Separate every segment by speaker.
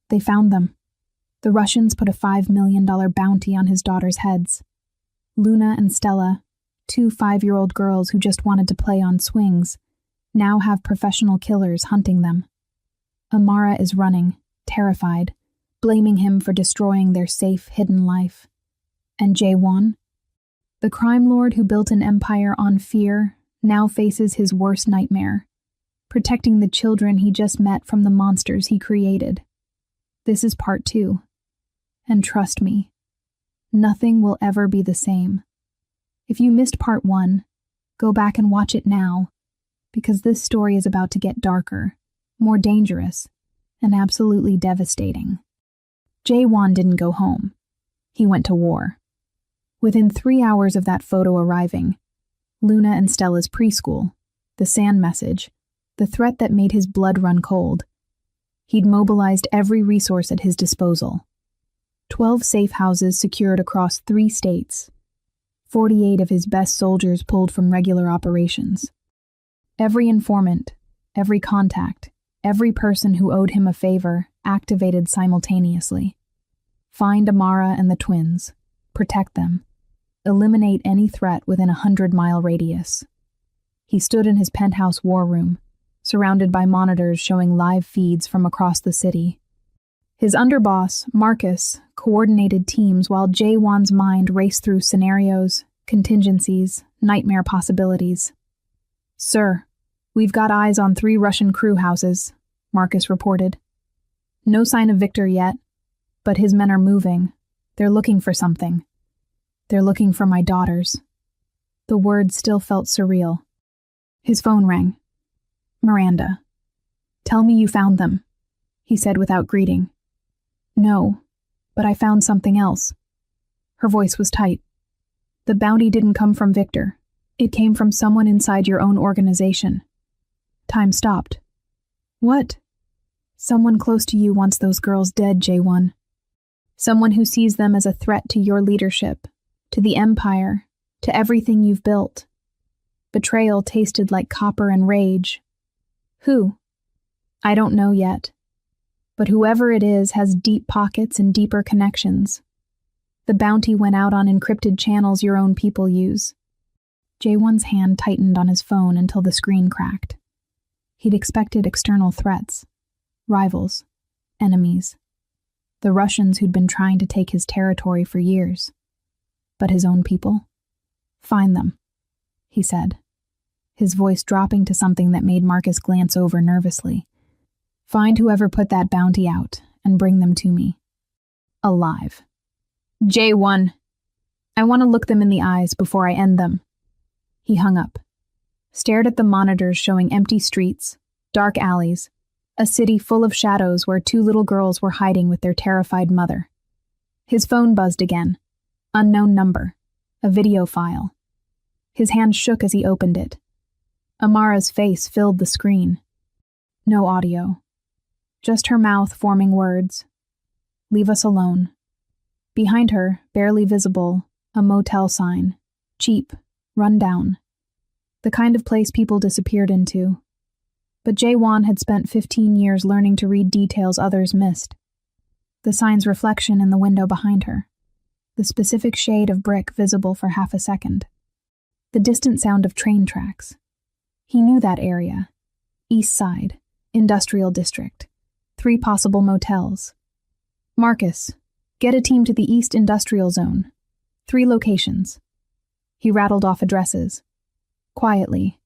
Speaker 1: They found them. The Russians put a $5 million bounty on his daughters' heads. Luna and Stella, two 5-year-old girls who just wanted to play on swings, now have professional killers hunting them. Amara is running, terrified, blaming him for destroying their safe, hidden life. And Jae-won, the crime lord who built an empire on fear, now faces his worst nightmare, protecting the children he just met from the monsters he created. This is part 2. And trust me, nothing will ever be the same. If you missed part 1, go back and watch it now, because this story is about to get darker, more dangerous, and absolutely devastating. Jae-won didn't go home. He went to war. Within 3 hours of that photo arriving, Luna and Stella's preschool, the sand message, the threat that made his blood run cold, he'd mobilized every resource at his disposal. 12 safe houses secured across 3 states. 48 of his best soldiers pulled from regular operations. Every informant, every contact, every person who owed him a favor activated simultaneously. Find Amara and the twins. Protect them. Eliminate any threat within a 100-mile radius. He stood in his penthouse war room, surrounded by monitors showing live feeds from across the city. His underboss, Marcus, coordinated teams while Jae-won's mind raced through scenarios, contingencies, nightmare possibilities. "Sir, we've got eyes on 3 Russian crew houses," Marcus reported. "No sign of Victor yet, but his men are moving. They're looking for something. They're looking for my daughters." The words still felt surreal. His phone rang. "Miranda, tell me you found them," he said without greeting. "No, but I found something else." Her voice was tight. "The bounty didn't come from Victor. It came from someone inside your own organization." Time stopped. "What?" "Someone close to you wants those girls dead, Jae-won. Someone who sees them as a threat to your leadership, to the empire, to everything you've built." Betrayal tasted like copper and rage. "Who?" "I don't know yet. But whoever it is has deep pockets and deeper connections. The bounty went out on encrypted channels your own people use." Jae-won's hand tightened on his phone until the screen cracked. He'd expected external threats, rivals, enemies, the Russians who'd been trying to take his territory for years. But his own people? "Find them," he said, his voice dropping to something that made Marcus glance over nervously. "Find whoever put that bounty out and bring them to me. Alive." "Jae-won, I want to look them in the eyes before I end them." He hung up, stared at the monitors showing empty streets, dark alleys, a city full of shadows where 2 little girls were hiding with their terrified mother. His phone buzzed again. Unknown number. A video file. His hand shook as he opened it. Amara's face filled the screen. No audio. Just her mouth forming words. "Leave us alone." Behind her, barely visible, a motel sign. Cheap. Run down. The kind of place people disappeared into. But Jae-won had spent 15 years learning to read details others missed. The sign's reflection in the window behind her. The specific shade of brick visible for half a second. The distant sound of train tracks. He knew that area. East Side, Industrial District. 3 possible motels. "Marcus, get a team to the East Industrial Zone. 3 locations." He rattled off addresses. Quietly,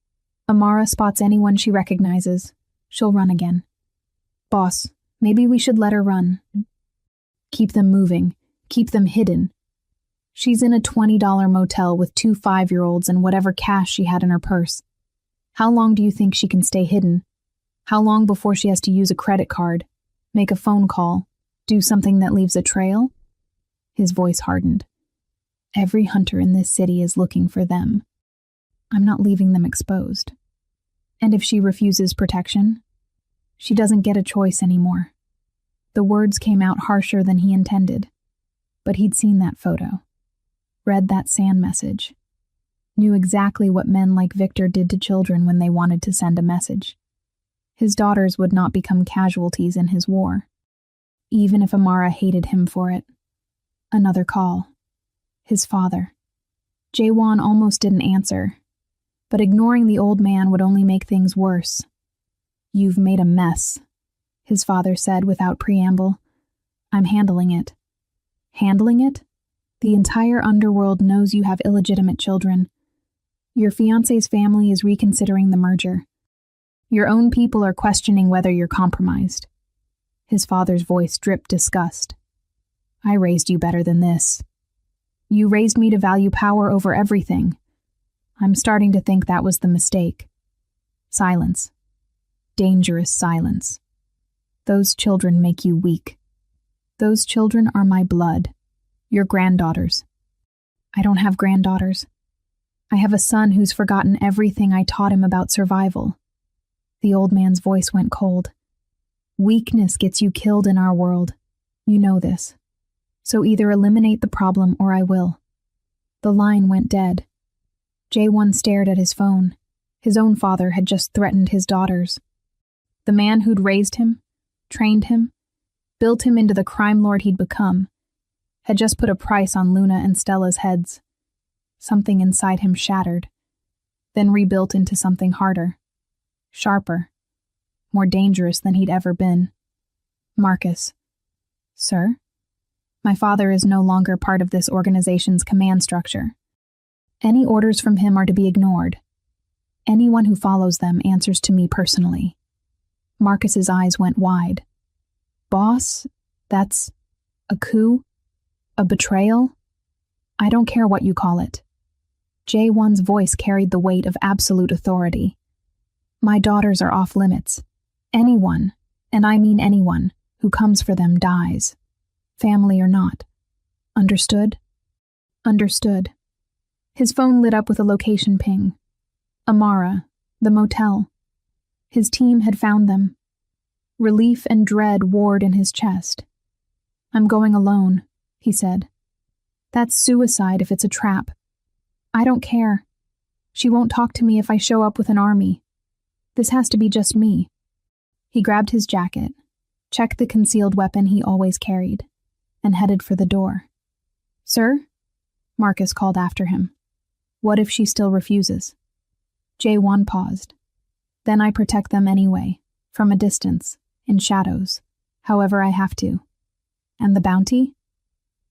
Speaker 1: Amara spots anyone she recognizes. She'll run again. "Boss, maybe we should let her run. Keep them moving. Keep them hidden. She's in a $20 motel with 2 5-year-olds and whatever cash she had in her purse. How long do you think she can stay hidden? How long before she has to use a credit card, make a phone call, do something that leaves a trail?" His voice hardened. "Every hunter in this city is looking for them. I'm not leaving them exposed. And if she refuses protection, she doesn't get a choice anymore." The words came out harsher than he intended, but he'd seen that photo, read that sand message, knew exactly what men like Victor did to children when they wanted to send a message. His daughters would not become casualties in his war. even if Amara hated him for it. Another call. His father. Jaewon almost didn't answer, but ignoring the old man would only make things worse. "You've made a mess," his father said without preamble. "I'm handling it." "Handling it? The entire underworld knows you have illegitimate children. Your fiancé's family is reconsidering the merger. Your own people are questioning whether you're compromised." His father's voice dripped disgust. "I raised you better than this. You raised me to value power over everything. I'm starting to think that was the mistake." Silence. Dangerous silence. "Those children make you weak. Those children are my blood. Your granddaughters." "I don't have granddaughters. I have a son who's forgotten everything I taught him about survival." The old man's voice went cold. "Weakness gets you killed in our world. You know this. So either eliminate the problem or I will." The line went dead. Jaewon stared at his phone. His own father had just threatened his daughters. The man who'd raised him, trained him, built him into the crime lord he'd become, had just put a price on Luna and Stella's heads. Something inside him shattered, then rebuilt into something harder, sharper, more dangerous than he'd ever been. "Marcus." "Sir?" "My father is no longer part of this organization's command structure. Any orders from him are to be ignored. Anyone who follows them answers to me personally." Marcus's eyes went wide. "Boss? That's a coup? A betrayal? I don't care what you call it." Jaewon's voice carried the weight of absolute authority. "My daughters are off limits. Anyone, and I mean anyone, who comes for them dies. Family or not. Understood?" "Understood." His phone lit up with a location ping. Amara, the motel. His team had found them. Relief and dread warred in his chest. "I'm going alone," he said. "That's suicide if it's a trap. I don't care. She won't talk to me if I show up with an army. This has to be just me." He grabbed his jacket, checked the concealed weapon he always carried, and headed for the door. "Sir?" Marcus called after him. "What if she still refuses?" Jaewon paused. "Then I protect them anyway, from a distance, in shadows, however I have to. And the bounty?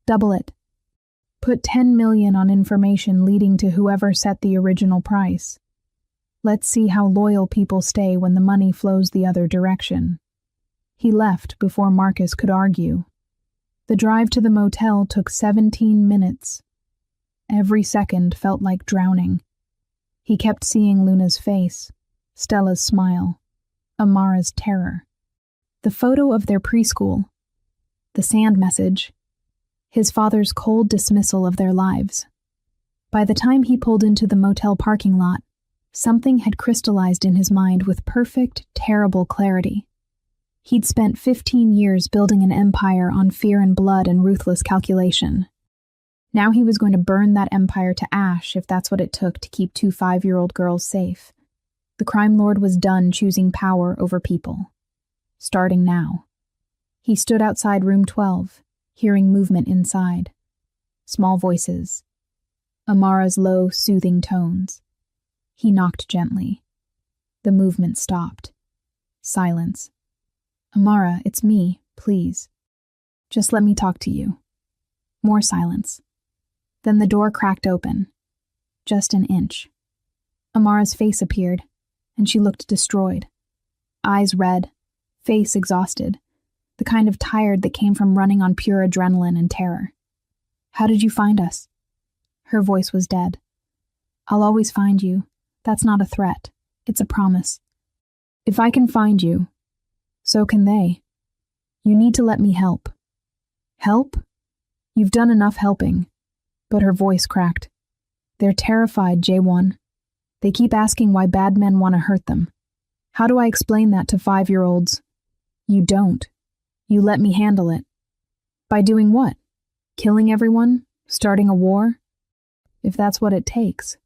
Speaker 1: Double it. Put 10 million on information leading to whoever set the original price. Let's see how loyal people stay when the money flows the other direction." He left before Marcus could argue. The drive to the motel took 17 minutes. Every second felt like drowning. He kept seeing Luna's face, Stella's smile, Amara's terror. The photo of their preschool, the sand message, his father's cold dismissal of their lives. By the time he pulled into the motel parking lot, something had crystallized in his mind with perfect, terrible clarity. He'd spent 15 years building an empire on fear and blood and ruthless calculation. Now he was going to burn that empire to ash if that's what it took to keep 2 5-year-old girls safe. The crime lord was done choosing power over people. Starting now. He stood outside room 12, hearing movement inside. Small voices. Amara's low, soothing tones. He knocked gently. The movement stopped. Silence. "Amara, it's me, please. Just let me talk to you." More silence. Then the door cracked open. Just an inch. Amara's face appeared, and she looked destroyed. Eyes red, face exhausted, the kind of tired that came from running on pure adrenaline and terror. "How did you find us?" Her voice was dead. "I'll always find you. That's not a threat. It's a promise. If I can find you, so can they. You need to let me help." "Help? You've done enough helping." But her voice cracked. "They're terrified, Jaewon. They keep asking why bad men want to hurt them. How do I explain that to 5-year-olds? You don't. You let me handle it." "By doing what? Killing everyone? Starting a war?" "If that's what it takes."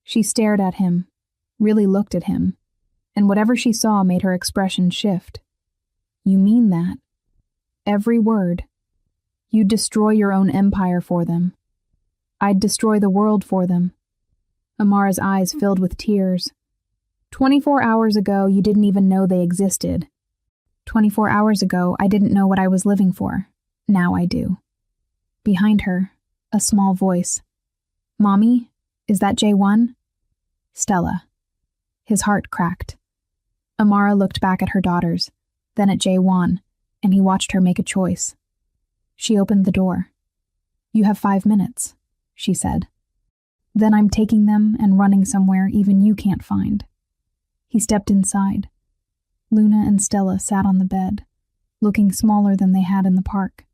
Speaker 1: She stared at him, really looked at him, and whatever she saw made her expression shift. "You mean that?" Every word. You'd destroy your own empire for them. I'd destroy the world for them. Amara's eyes filled with tears. 24 hours ago, you didn't even know they existed. 24 hours ago, I didn't know what I was living for. Now I do. Behind her, a small voice. Mommy, is that J1? Stella. His heart cracked. Amara looked back at her daughters, then at J1, and he watched her make a choice. She opened the door. You have 5 minutes, she said. Then I'm taking them and running somewhere even you can't find. He stepped inside. Luna and Stella sat on the bed, looking smaller than they had in the park,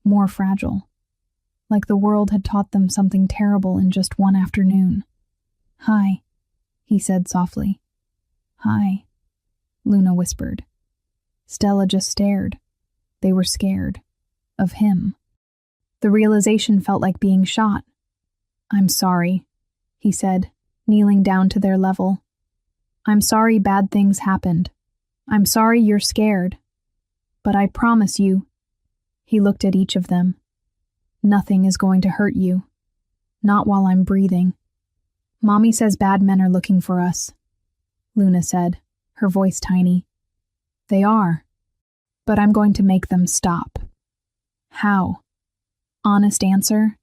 Speaker 1: more fragile, like the world had taught them something terrible in just one afternoon. Hi, he said softly. Hi, Luna whispered. Stella just stared. They were scared. Of him. The realization felt like being shot. I'm sorry, he said, kneeling down to their level. I'm sorry bad things happened. I'm sorry you're scared. But I promise you, he looked at each of them, nothing is going to hurt you. Not while I'm breathing. Mommy says bad men are looking for us, Luna said, her voice tiny. They are. But I'm going to make them stop. How? Honest answer?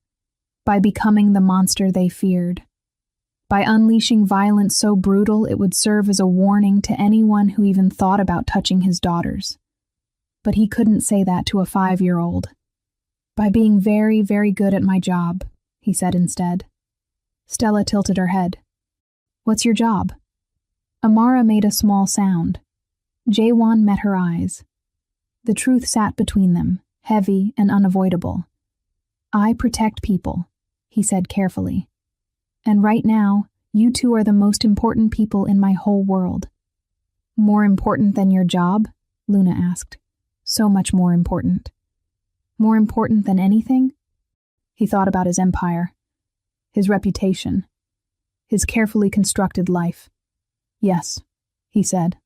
Speaker 1: By becoming the monster they feared. By unleashing violence so brutal it would serve as a warning to anyone who even thought about touching his daughters. But he couldn't say that to a 5-year-old. By being very, very good at my job, he said instead. Stella tilted her head. What's your job? Amara made a small sound. Jaewon met her eyes. The truth sat between them, heavy and unavoidable. I protect people, he said carefully. And right now, you two are the most important people in my whole world. More important than your job? Luna asked. So much more important. More important than anything? He thought about his empire, his reputation, his carefully constructed life. Yes, he said.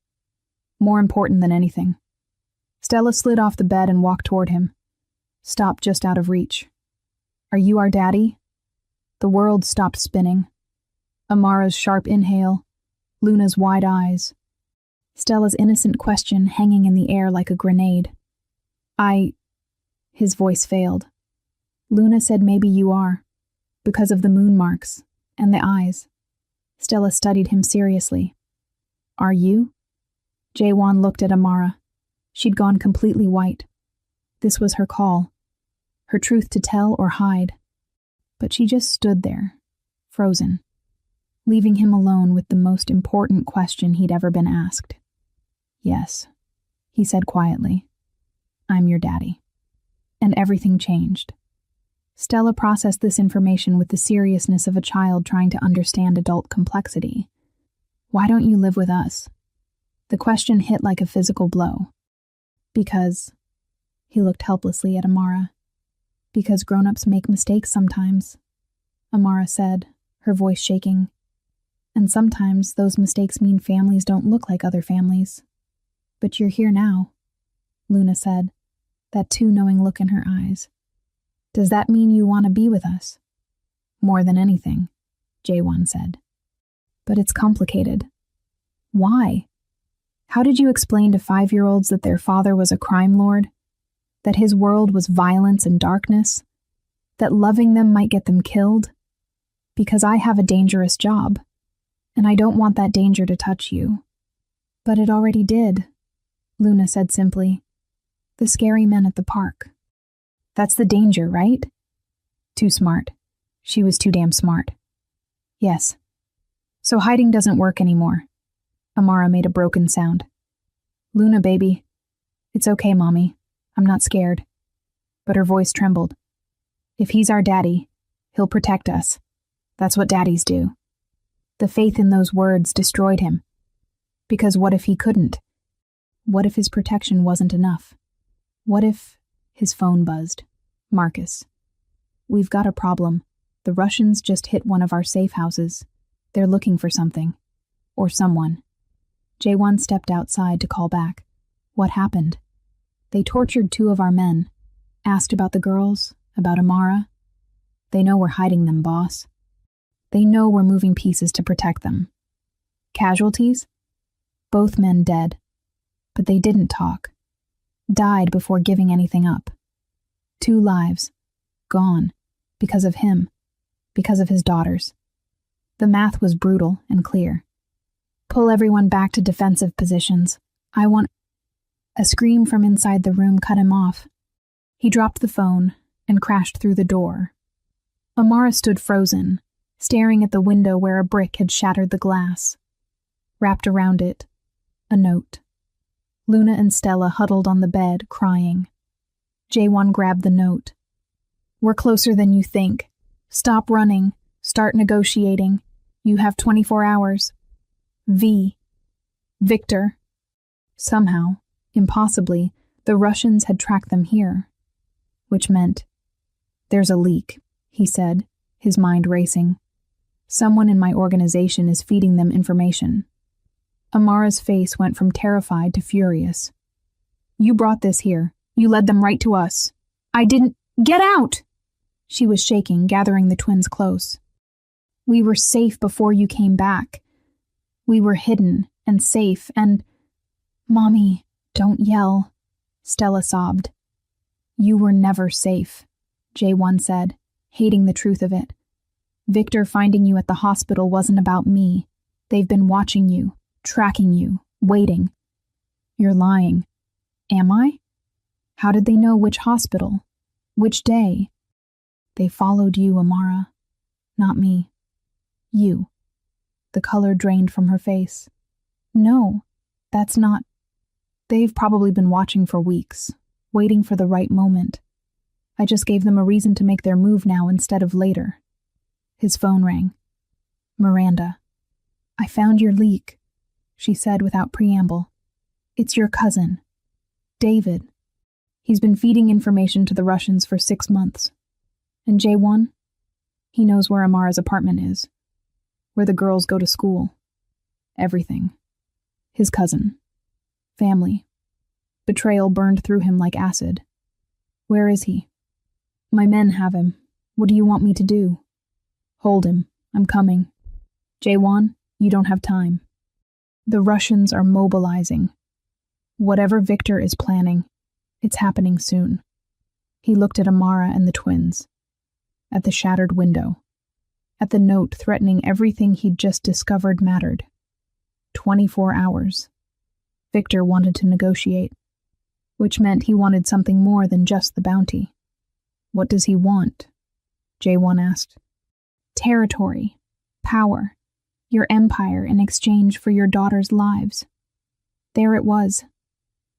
Speaker 1: More important than anything. Stella slid off the bed and walked toward him. Stopped just out of reach. Are you our daddy? The world stopped spinning. Amara's sharp inhale, Luna's wide eyes, Stella's innocent question hanging in the air like a grenade. His voice failed. Luna said maybe you are, because of the moon marks and the eyes. Stella studied him seriously. Are you? Jaewon looked at Amara. She'd gone completely white. This was her call, her truth to tell or hide. But she just stood there, frozen, leaving him alone with the most important question he'd ever been asked. Yes, he said quietly. I'm your daddy. And everything changed. Stella processed this information with the seriousness of a child trying to understand adult complexity. Why don't you live with us? The question hit like a physical blow. Because, he looked helplessly at Amara. Because grown-ups make mistakes sometimes, Amara said, her voice shaking. And sometimes those mistakes mean families don't look like other families. But you're here now, Luna said, that too knowing look in her eyes. Does that mean you want to be with us? More than anything, Jaewon said. But it's complicated. Why? How did you explain to 5-year-olds that their father was a crime lord? That his world was violence and darkness? That loving them might get them killed? Because I have a dangerous job, and I don't want that danger to touch you. But it already did, Luna said simply. The scary men at the park. That's the danger, right? Too smart. She was too damn smart. Yes. So hiding doesn't work anymore. Amara made a broken sound. Luna, baby. It's okay, Mommy. I'm not scared. But her voice trembled. If he's our daddy, he'll protect us. That's what daddies do. The faith in those words destroyed him. Because what if he couldn't? What if his protection wasn't enough? What if... His phone buzzed. Marcus. We've got a problem. The Russians just hit one of our safe houses. They're looking for something. Or someone. Jaewon stepped outside to call back. What happened? They tortured 2 of our men, asked about the girls, about Amara. They know we're hiding them, boss. They know we're moving pieces to protect them. Casualties? Both men dead. But they didn't talk. Died before giving anything up. 2 lives. Gone. Because of him. Because of his daughters. The math was brutal and clear. Pull everyone back to defensive positions. I want... A scream from inside the room cut him off. He dropped the phone and crashed through the door. Amara stood frozen, staring at the window where a brick had shattered the glass. Wrapped around it, a note. Luna and Stella huddled on the bed, crying. J1 grabbed the note. We're closer than you think. Stop running. Start negotiating. You have 24 hours. V. Victor. Somehow, impossibly, the Russians had tracked them here. Which meant, there's a leak, he said, his mind racing. Someone in my organization is feeding them information. Amara's face went from terrified to furious. You brought this here. You led them right to us. I didn't... Get out! She was shaking, gathering the twins close. We were safe before you came back. We were hidden and safe and... Mommy, don't yell, Stella sobbed. You were never safe, J1 said, hating the truth of it. Victor finding you at the hospital wasn't about me. They've been watching you, tracking you, waiting. You're lying. Am I? How did they know which hospital? Which day? They followed you, Amara. Not me. You. The color drained from her face. No, that's not... They've probably been watching for weeks, waiting for the right moment. I just gave them a reason to make their move now instead of later. His phone rang. Miranda. I found your leak, she said without preamble. It's your cousin, David. He's been feeding information to the Russians for 6 months. And J1? He knows where Amara's apartment is, where the girls go to school. Everything. His cousin. Family. Betrayal burned through him like acid. Where is he? My men have him. What do you want me to do? Hold him. I'm coming. J1, you don't have time. The Russians are mobilizing. Whatever Victor is planning, it's happening soon. He looked at Amara and the twins. At the shattered window. At the note threatening everything he'd just discovered mattered. 24 hours. Victor wanted to negotiate, which meant he wanted something more than just the bounty. What does he want? J1 asked. Territory. Power. Your empire in exchange for your daughters' lives. There it was.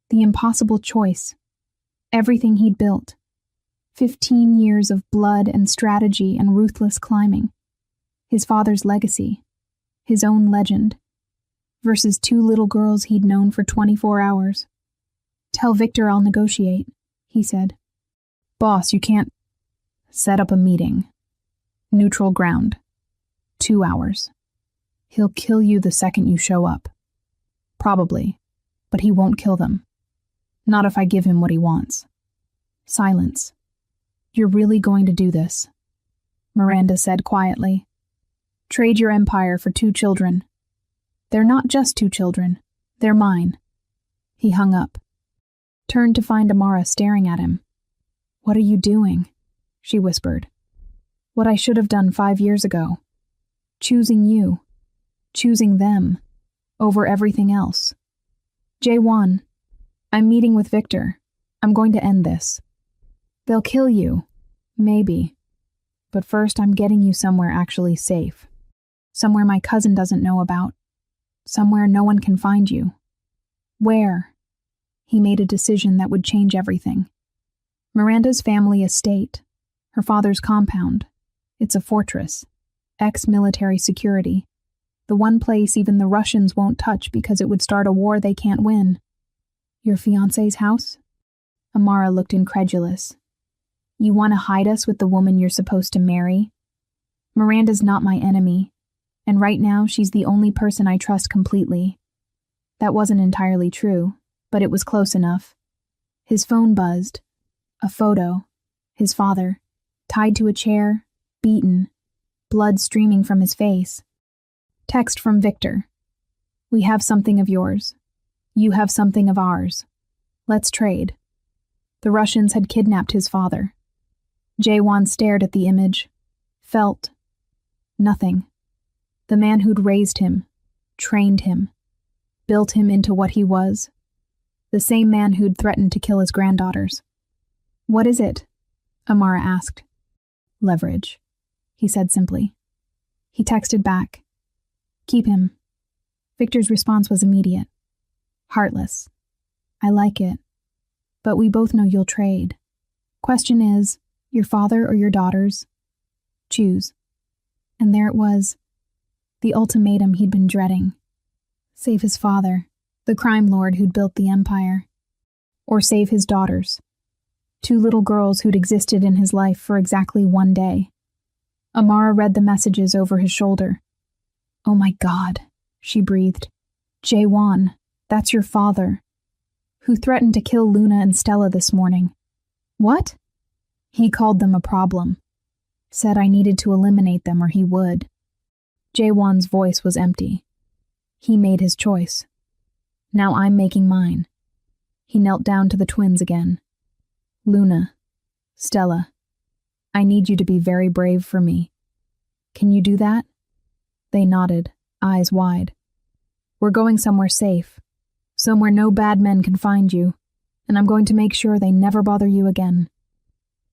Speaker 1: The impossible choice. Everything he'd built. 15 years of blood and strategy and ruthless climbing. His father's legacy. His own legend. Versus 2 little girls he'd known for 24 hours. Tell Victor I'll negotiate, he said. Boss, you can't... Set up a meeting. Neutral ground. 2 hours. He'll kill you the second you show up. Probably, but he won't kill them. Not if I give him what he wants. Silence. You're really going to do this? Miranda said quietly. Trade your empire for 2 children. They're not just 2 children. They're mine. He hung up. Turned to find Amara staring at him. What are you doing? She whispered. What I should have done 5 years ago. Choosing you. Choosing them. Over everything else. J1, I'm meeting with Victor. I'm going to end this. They'll kill you. Maybe. But first I'm getting you somewhere actually safe. Somewhere my cousin doesn't know about. Somewhere no one can find you. Where? He made a decision that would change everything. Miranda's family estate. Her father's compound. It's a fortress. Ex-military security. The one place even the Russians won't touch because it would start a war they can't win. Your fiancé's house? Amara looked incredulous. You want to hide us with the woman you're supposed to marry? Miranda's not my enemy, and right now she's the only person I trust completely. That wasn't entirely true, but it was close enough. His phone buzzed. A photo. His father, tied to a chair, beaten, blood streaming from his face. Text from Victor. We have something of yours. You have something of ours. Let's trade. The Russians had kidnapped his father. Jaewon stared at the image, felt nothing. The man who'd raised him, trained him, built him into what he was. The same man who'd threatened to kill his granddaughters. What is it? Amara asked. Leverage, he said simply. He texted back. Keep him. Victor's response was immediate. Heartless. I like it. But we both know you'll trade. Question is, your father or your daughters? Choose. And there it was. The ultimatum he'd been dreading. Save his father, the crime lord who'd built the empire. Or save his daughters. 2 little girls who'd existed in his life for exactly 1 day. Amara read the messages over his shoulder. Oh my God, she breathed. Jaewon, that's your father. Who threatened to kill Luna and Stella this morning. What? He called them a problem. Said I needed to eliminate them or he would. Jaewon's voice was empty. He made his choice. Now I'm making mine. He knelt down to the twins again. Luna, Stella, I need you to be very brave for me. Can you do that? They nodded, eyes wide. We're going somewhere safe, somewhere no bad men can find you, and I'm going to make sure they never bother you again.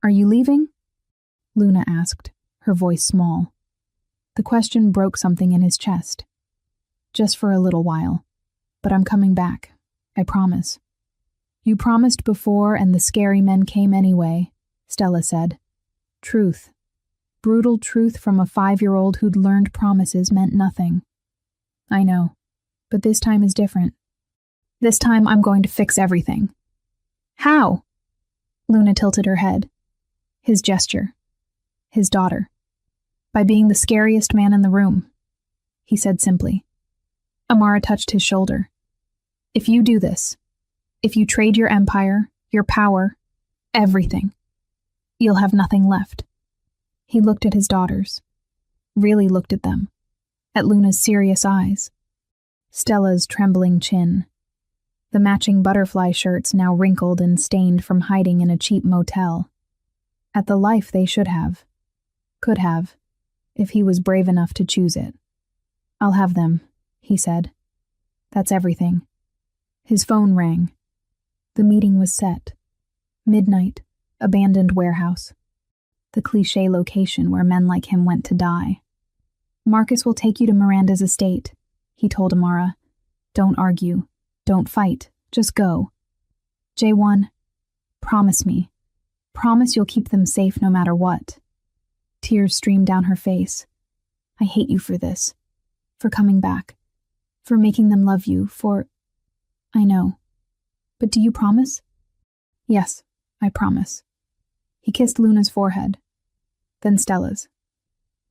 Speaker 1: Are you leaving? Luna asked, her voice small. The question broke something in his chest. Just for a little while, but I'm coming back, I promise. You promised before and the scary men came anyway, Stella said. Truth. Brutal truth from a 5-year-old who'd learned promises meant nothing. I know, but this time is different. This time I'm going to fix everything. How? Luna tilted her head. His gesture. His daughter. By being the scariest man in the room, he said simply. Amara touched his shoulder. If you do this, if you trade your empire, your power, everything, you'll have nothing left. He looked at his daughters. Really looked at them. At Luna's serious eyes. Stella's trembling chin. The matching butterfly shirts now wrinkled and stained from hiding in a cheap motel. At the life they should have. Could have, if he was brave enough to choose it. I'll have them, he said. That's everything. His phone rang. The meeting was set. Midnight, abandoned warehouse. The cliché location where men like him went to die. Marcus will take you to Miranda's estate, he told Amara. Don't argue. Don't fight. Just go. Jaewon, promise me. Promise you'll keep them safe no matter what. Tears streamed down her face. I hate you for this. For coming back. For making them love you. I know. But do you promise? Yes, I promise. He kissed Luna's forehead. Then Stella's.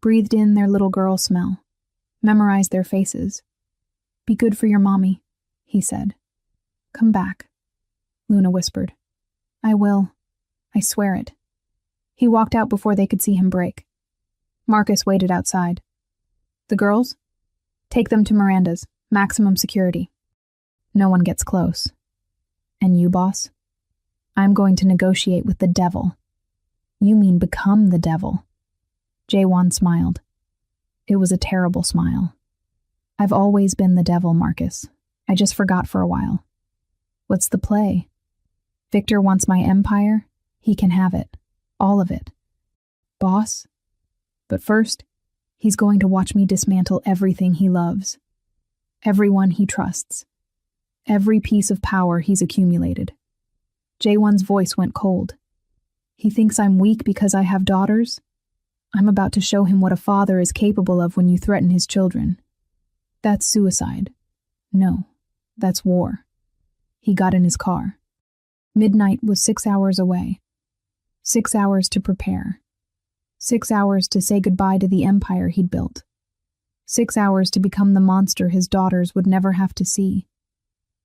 Speaker 1: Breathed in their little girl smell. Memorized their faces. Be good for your mommy, he said. Come back, Luna whispered. I will. I swear it. He walked out before they could see him break. Marcus waited outside. The girls? Take them to Miranda's. Maximum security. No one gets close. And you, boss? I'm going to negotiate with the devil. You mean become the devil? Jaewon smiled. It was a terrible smile. I've always been the devil, Marcus. I just forgot for a while. What's the play? Victor wants my empire. He can have it. All of it. Boss? But first, he's going to watch me dismantle everything he loves. Everyone he trusts. Every piece of power he's accumulated. Jaewon's voice went cold. He thinks I'm weak because I have daughters? I'm about to show him what a father is capable of when you threaten his children. That's suicide. No, that's war. He got in his car. Midnight was 6 hours away. 6 hours to prepare. 6 hours to say goodbye to the empire he'd built. 6 hours to become the monster his daughters would never have to see.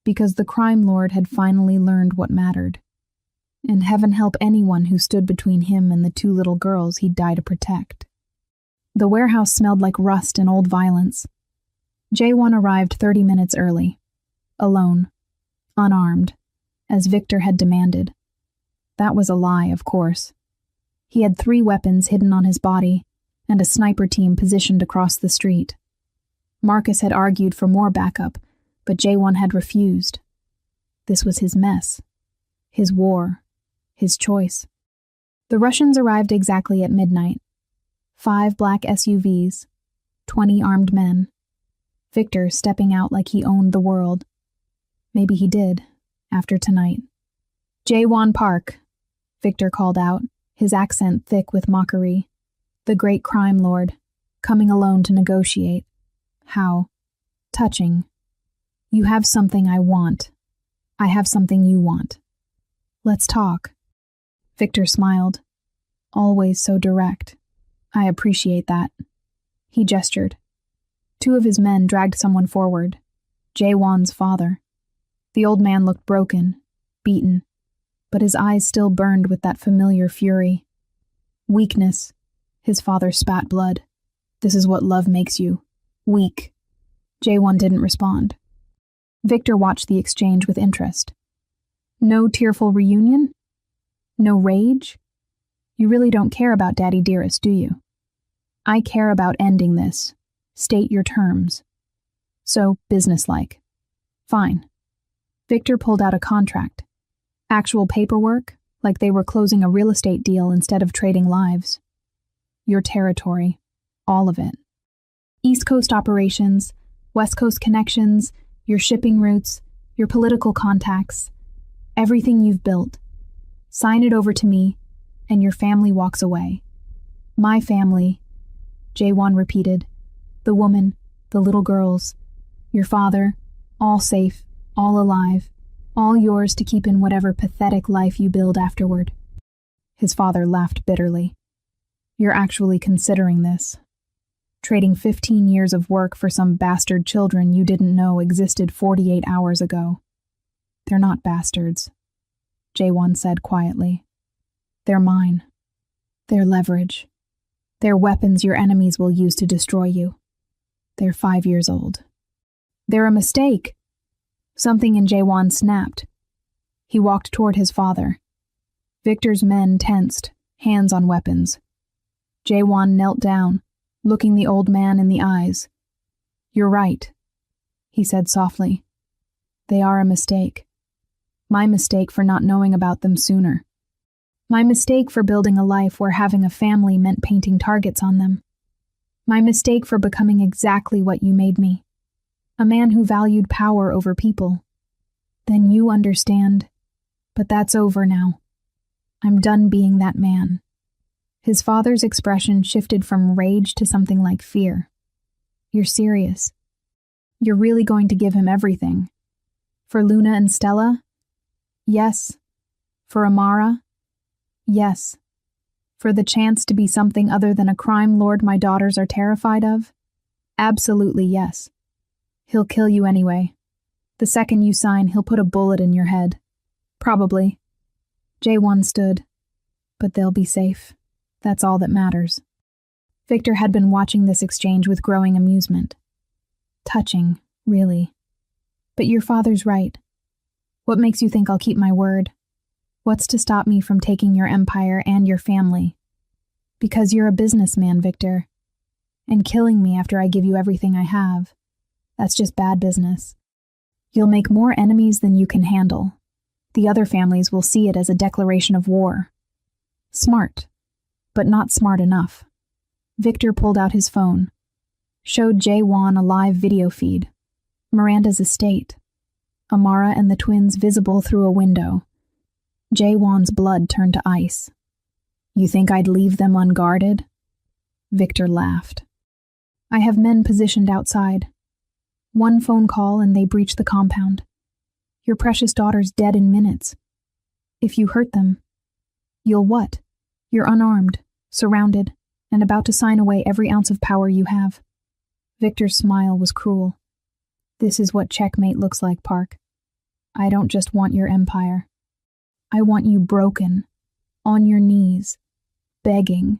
Speaker 1: Because the crime lord had finally learned what mattered. and heaven help anyone who stood between him and the two little girls he'd die to protect. The warehouse smelled like rust and old violence. Jaewon arrived 30 minutes early, alone, unarmed, as Victor had demanded. That was a lie, of course. He had 3 weapons hidden on his body and a sniper team positioned across the street. Marcus had argued for more backup, but Jaewon had refused. This was his mess, his war, his choice. The Russians arrived exactly at midnight. 5 black SUVs, 20 armed men. Victor stepping out like he owned the world. Maybe he did, after tonight. Jaewon Park, Victor called out, his accent thick with mockery. The great crime lord, coming alone to negotiate. How touching. You have something I want. I have something you want. Let's talk. Victor smiled. Always so direct. I appreciate that. He gestured. 2 of his men dragged someone forward. Jaewon's father. The old man looked broken, beaten, but his eyes still burned with that familiar fury. Weakness. His father spat blood. This is what love makes you. Weak. Jaewon didn't respond. Victor watched the exchange with interest. No tearful reunion? No rage? You really don't care about Daddy Dearest, do you? I care about ending this. State your terms. So, businesslike. Fine. Victor pulled out a contract. Actual paperwork, like they were closing a real estate deal instead of trading lives. Your territory. All of it. East Coast operations, West Coast connections, your shipping routes, your political contacts, everything you've built. Sign it over to me, and your family walks away. My family, Jaewon repeated. The woman, the little girls, your father, all safe, all alive, all yours to keep in whatever pathetic life you build afterward. His father laughed bitterly. You're actually considering this. Trading 15 years of work for some bastard children you didn't know existed 48 hours ago. They're not bastards, Jaewon said quietly. They're mine. They're leverage. They're weapons your enemies will use to destroy you. They're 5 years old. They're a mistake. Something in Jaewon snapped. He walked toward his father. Victor's men tensed, hands on weapons. Jaewon knelt down, looking the old man in the eyes. You're right, he said softly. They are a mistake. My mistake for not knowing about them sooner. My mistake for building a life where having a family meant painting targets on them. My mistake for becoming exactly what you made me. A man who valued power over people. Then you understand. But that's over now. I'm done being that man. His father's expression shifted from rage to something like fear. You're serious. You're really going to give him everything. For Luna and Stella? Yes. For Amara? Yes. For the chance to be something other than a crime lord my daughters are terrified of? Absolutely yes. He'll kill you anyway. The second you sign, he'll put a bullet in your head. Probably. Jaewon stood. But they'll be safe. That's all that matters. Victor had been watching this exchange with growing amusement. Touching, really. But your father's right. What makes you think I'll keep my word? What's to stop me from taking your empire and your family? Because you're a businessman, Victor. And killing me after I give you everything I have. That's just bad business. You'll make more enemies than you can handle. The other families will see it as a declaration of war. Smart, but not smart enough. Victor pulled out his phone, showed Jaewon a live video feed. Miranda's estate. Amara and the twins visible through a window. Jaewon's blood turned to ice. You think I'd leave them unguarded? Victor laughed. I have men positioned outside. One phone call and they breach the compound. Your precious daughter's dead in minutes. If you hurt them, you'll what? You're unarmed, surrounded, and about to sign away every ounce of power you have. Victor's smile was cruel. This is what checkmate looks like, Park. I don't just want your empire. I want you broken, on your knees, begging.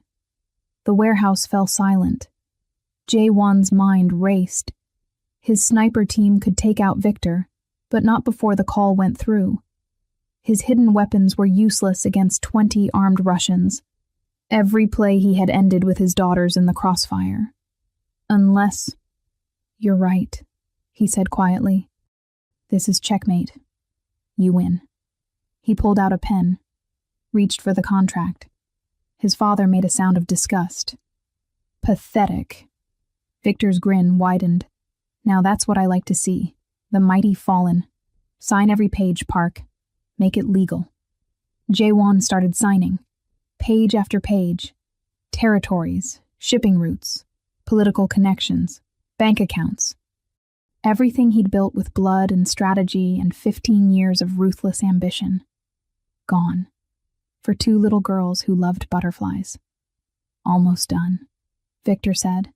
Speaker 1: The warehouse fell silent. Jae-won's mind raced. His sniper team could take out Victor, but not before the call went through. His hidden weapons were useless against 20 armed Russians. Every play he had ended with his daughters in the crossfire. Unless... You're right, he said quietly. This is checkmate. You win. He pulled out a pen, reached for the contract. His father made a sound of disgust. Pathetic. Victor's grin widened. Now that's what I like to see. The mighty fallen. Sign every page, Park. Make it legal. Jae-won started signing. Page after page. Territories, shipping routes, political connections, bank accounts. Everything he'd built with blood and strategy and 15 years of ruthless ambition. Gone. For 2 little girls who loved butterflies. Almost done, Victor said.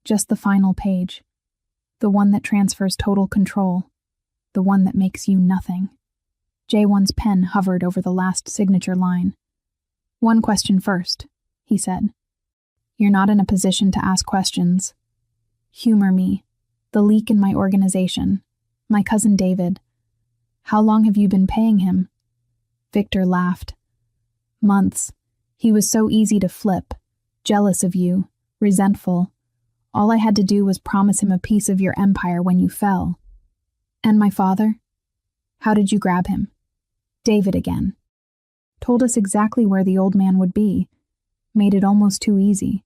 Speaker 1: Just the final page. The one that transfers total control. The one that makes you nothing. Jae-won's pen hovered over the last signature line. One question first, he said. You're not in a position to ask questions. Humor me. The leak in my organization. My cousin David. How long have you been paying him? Victor laughed. Months. He was so easy to flip. Jealous of you. Resentful. All I had to do was promise him a piece of your empire when you fell. And my father? How did you grab him? David again. Told us exactly where the old man would be. Made it almost too easy.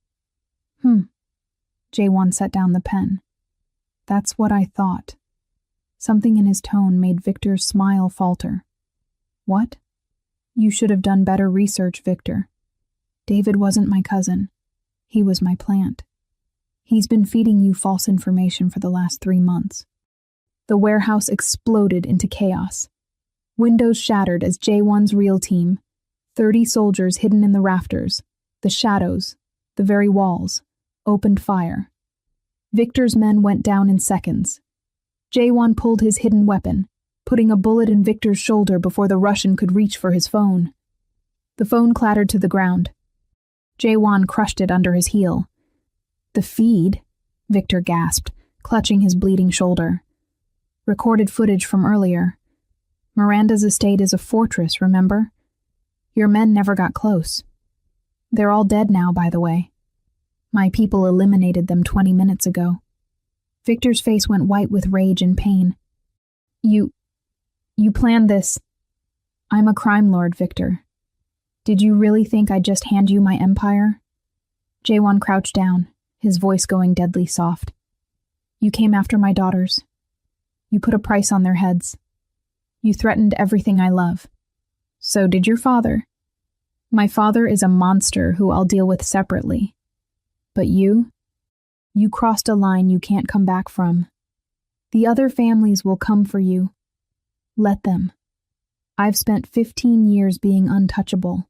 Speaker 1: Jae-won set down the pen. That's what I thought. Something in his tone made Victor's smile falter. What? You should have done better research, Victor. David wasn't my cousin. He was my plant. He's been feeding you false information for the last 3 months. The warehouse exploded into chaos. Windows shattered as Jae-won's real team, 30 soldiers hidden in the rafters, the shadows, the very walls, opened fire. Victor's men went down in seconds. Jae-won pulled his hidden weapon, putting a bullet in Victor's shoulder before the Russian could reach for his phone. The phone clattered to the ground. Jae-won crushed it under his heel. The feed, Victor gasped, clutching his bleeding shoulder. Recorded footage from earlier. Miranda's estate is a fortress, remember? Your men never got close. They're all dead now, by the way. My people eliminated them 20 minutes ago. Victor's face went white with rage and pain. You planned this. I'm a crime lord, Victor. Did you really think I'd just hand you my empire? Jae-won crouched down, his voice going deadly soft. You came after my daughters. You put a price on their heads. You threatened everything I love. So did your father. My father is a monster who I'll deal with separately. But you crossed a line you can't come back from. The other families will come for you. Let them. I've spent 15 years being untouchable.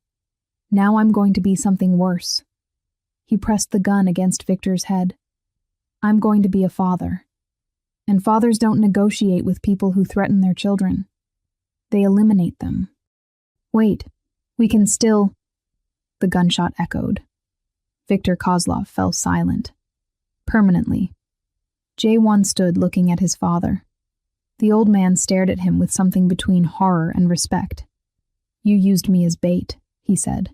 Speaker 1: Now I'm going to be something worse. He pressed the gun against Victor's head. I'm going to be a father. And fathers don't negotiate with people who threaten their children. They eliminate them. Wait, we can still... The gunshot echoed. Viktor Kozlov fell silent. Permanently. Jae-won stood looking at his father. The old man stared at him with something between horror and respect. You used me as bait, he said.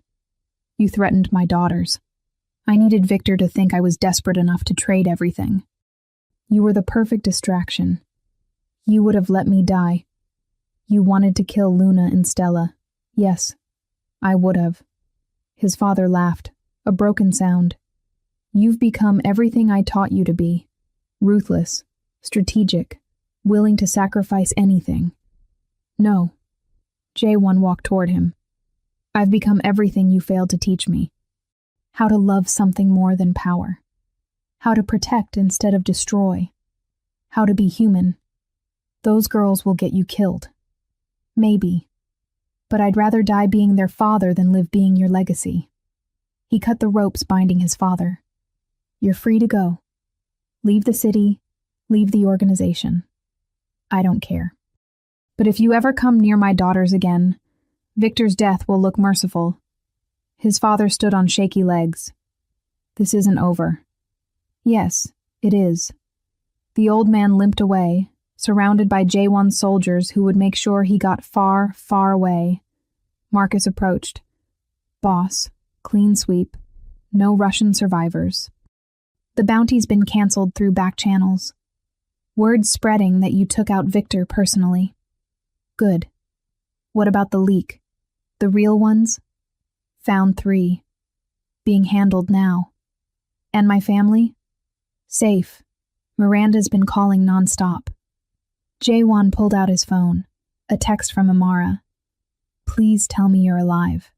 Speaker 1: You threatened my daughters. I needed Victor to think I was desperate enough to trade everything. You were the perfect distraction. You would have let me die. You wanted to kill Luna and Stella. Yes, I would have. His father laughed, a broken sound. You've become everything I taught you to be. Ruthless, strategic, willing to sacrifice anything. No. Jae-won walked toward him. I've become everything you failed to teach me. How to love something more than power. How to protect instead of destroy. How to be human. Those girls will get you killed. Maybe. But I'd rather die being their father than live being your legacy. He cut the ropes binding his father. You're free to go. Leave the city, leave the organization. I don't care. But if you ever come near my daughters again, Victor's death will look merciful. His father stood on shaky legs. This isn't over. Yes, it is. The old man limped away, surrounded by J1 soldiers who would make sure he got far, far away. Marcus approached. Boss, clean sweep. No Russian survivors. The bounty's been cancelled through back channels. Word spreading that you took out Victor personally. Good. What about the leak? The real ones? Found 3. Being handled now. And my family? Safe. Miranda's been calling nonstop. J1 pulled out his phone. A text from Amara. Please tell me you're alive.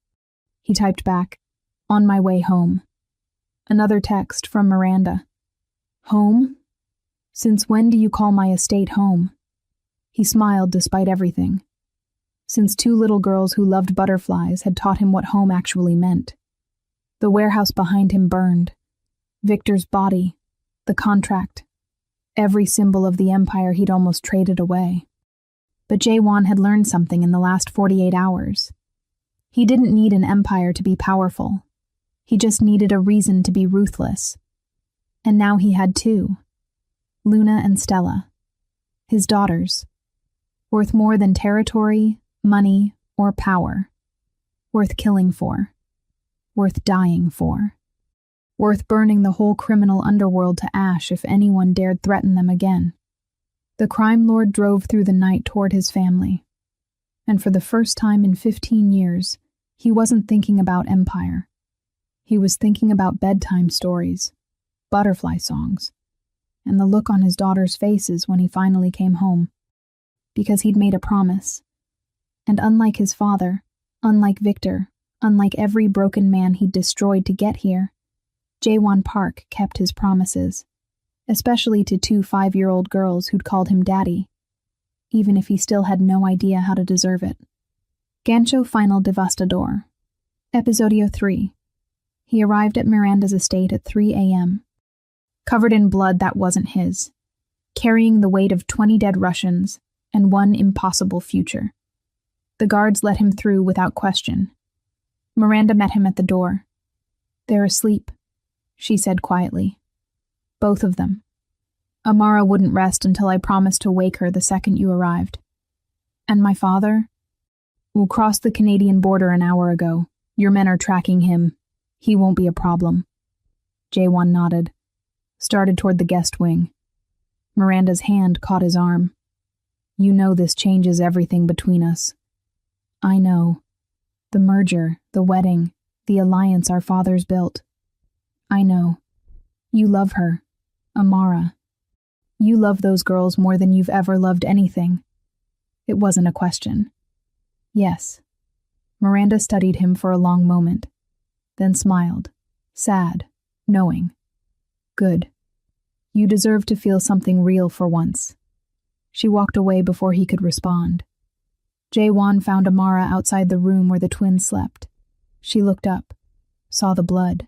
Speaker 1: He typed back, on my way home. Another text from Miranda. Home? Since when do you call my estate home? He smiled despite everything. Since 2 little girls who loved butterflies had taught him what home actually meant. The warehouse behind him burned. Victor's body, the contract, every symbol of the empire he'd almost traded away. But J1 had learned something in the last 48 hours. He didn't need an empire to be powerful. He just needed a reason to be ruthless. And now he had 2. Luna and Stella. His daughters. Worth more than territory, money, or power. Worth killing for. Worth dying for. Worth burning the whole criminal underworld to ash if anyone dared threaten them again. The crime lord drove through the night toward his family. And for the first time in 15 years, he wasn't thinking about empire. He was thinking about bedtime stories, butterfly songs, and the look on his daughters' faces when he finally came home. Because he'd made a promise. And unlike his father, unlike Victor, unlike every broken man he'd destroyed to get here, J1 Park kept his promises, especially to 2 5-year-old girls who'd called him daddy, even if he still had no idea how to deserve it. Gancho Final Devastador. Episodio 3. He arrived at Miranda's estate at 3 a.m., covered in blood that wasn't his, carrying the weight of 20 dead Russians and 1 impossible future. The guards let him through without question. Miranda met him at the door. They're asleep, she said quietly. Both of them. Amara wouldn't rest until I promised to wake her the second you arrived. And my father? We'll cross the Canadian border an hour ago. Your men are tracking him. He won't be a problem. J1 nodded. Started toward the guest wing. Miranda's hand caught his arm. You know this changes everything between us. I know. The merger, the wedding, the alliance our fathers built. I know. You love her, Amara. You love those girls more than you've ever loved anything. It wasn't a question. Yes. Miranda studied him for a long moment, then smiled, sad, knowing. Good. You deserve to feel something real for once. She walked away before he could respond. J1 found Amara outside the room where the twins slept. She looked up, saw the blood,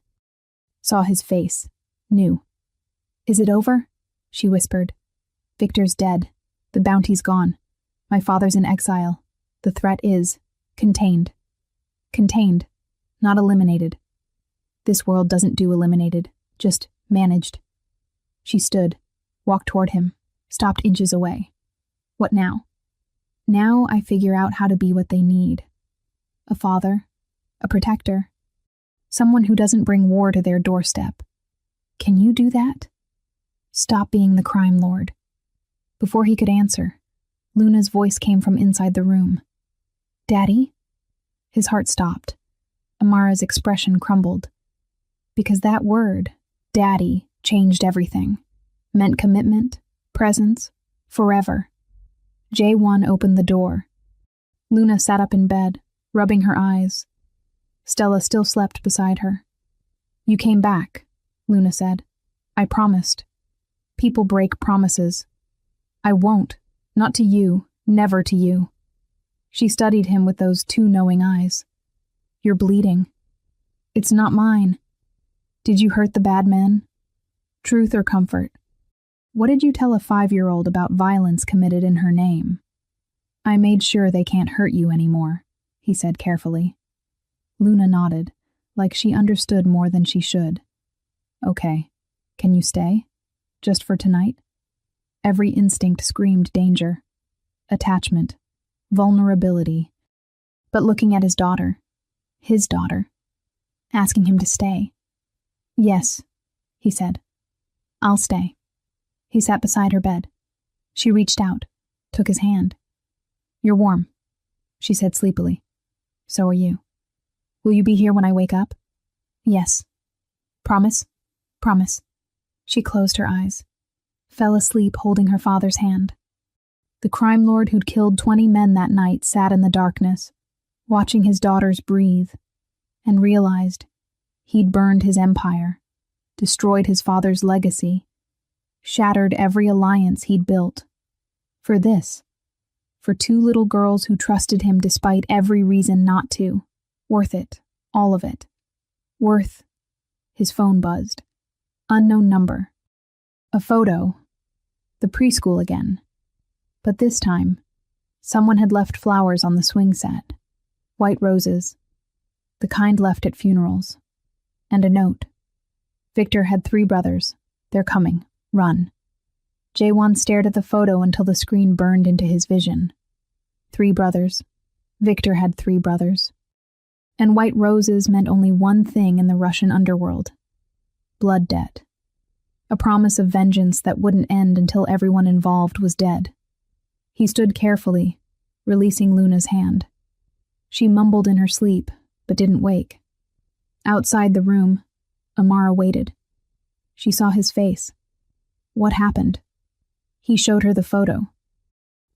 Speaker 1: saw his face, knew. Is it over? She whispered. Victor's dead. The bounty's gone. My father's in exile. The threat is contained. Contained, not eliminated. This world doesn't do eliminated, just managed. She stood, walked toward him, stopped inches away. What now? Now I figure out how to be what they need. A father, a protector, someone who doesn't bring war to their doorstep. Can you do that? Stop being the crime lord. Before he could answer, Luna's voice came from inside the room. Daddy? His heart stopped. Amara's expression crumbled. Because that word, daddy, changed everything. Meant commitment, presence, forever. J1 opened the door. Luna sat up in bed, rubbing her eyes. Stella still slept beside her. You came back, Luna said. I promised. People break promises. I won't. Not to you. Never to you. She studied him with those 2 knowing eyes. You're bleeding. It's not mine. Did you hurt the bad men? Truth or comfort? What did you tell a 5-year-old about violence committed in her name? I made sure they can't hurt you anymore. he said carefully. Luna nodded, like she understood more than she should. Okay, can you stay? Just for tonight? Every instinct screamed danger, attachment, vulnerability. But looking at his daughter, asking him to stay. Yes, he said. I'll stay. He sat beside her bed. She reached out, took his hand. You're warm, she said sleepily. So are you. Will you be here when I wake up? Yes. Promise? Promise. She closed her eyes, fell asleep holding her father's hand. The crime lord who'd killed 20 men that night sat in the darkness, watching his daughters breathe, and realized he'd burned his empire, destroyed his father's legacy, shattered every alliance he'd built. For this. For 2 little girls who trusted him despite every reason not to. Worth it. All of it. Worth. His phone buzzed. Unknown number. A photo. The preschool again. But this time, someone had left flowers on the swing set. White roses. The kind left at funerals. And a note. Victor had 3 brothers. They're coming. Run. Jaewon stared at the photo until the screen burned into his vision. 3 brothers. Victor had 3 brothers. And white roses meant only one thing in the Russian underworld. Blood debt. A promise of vengeance that wouldn't end until everyone involved was dead. He stood carefully, releasing Luna's hand. She mumbled in her sleep, but didn't wake. Outside the room, Amara waited. She saw his face. What happened? He showed her the photo.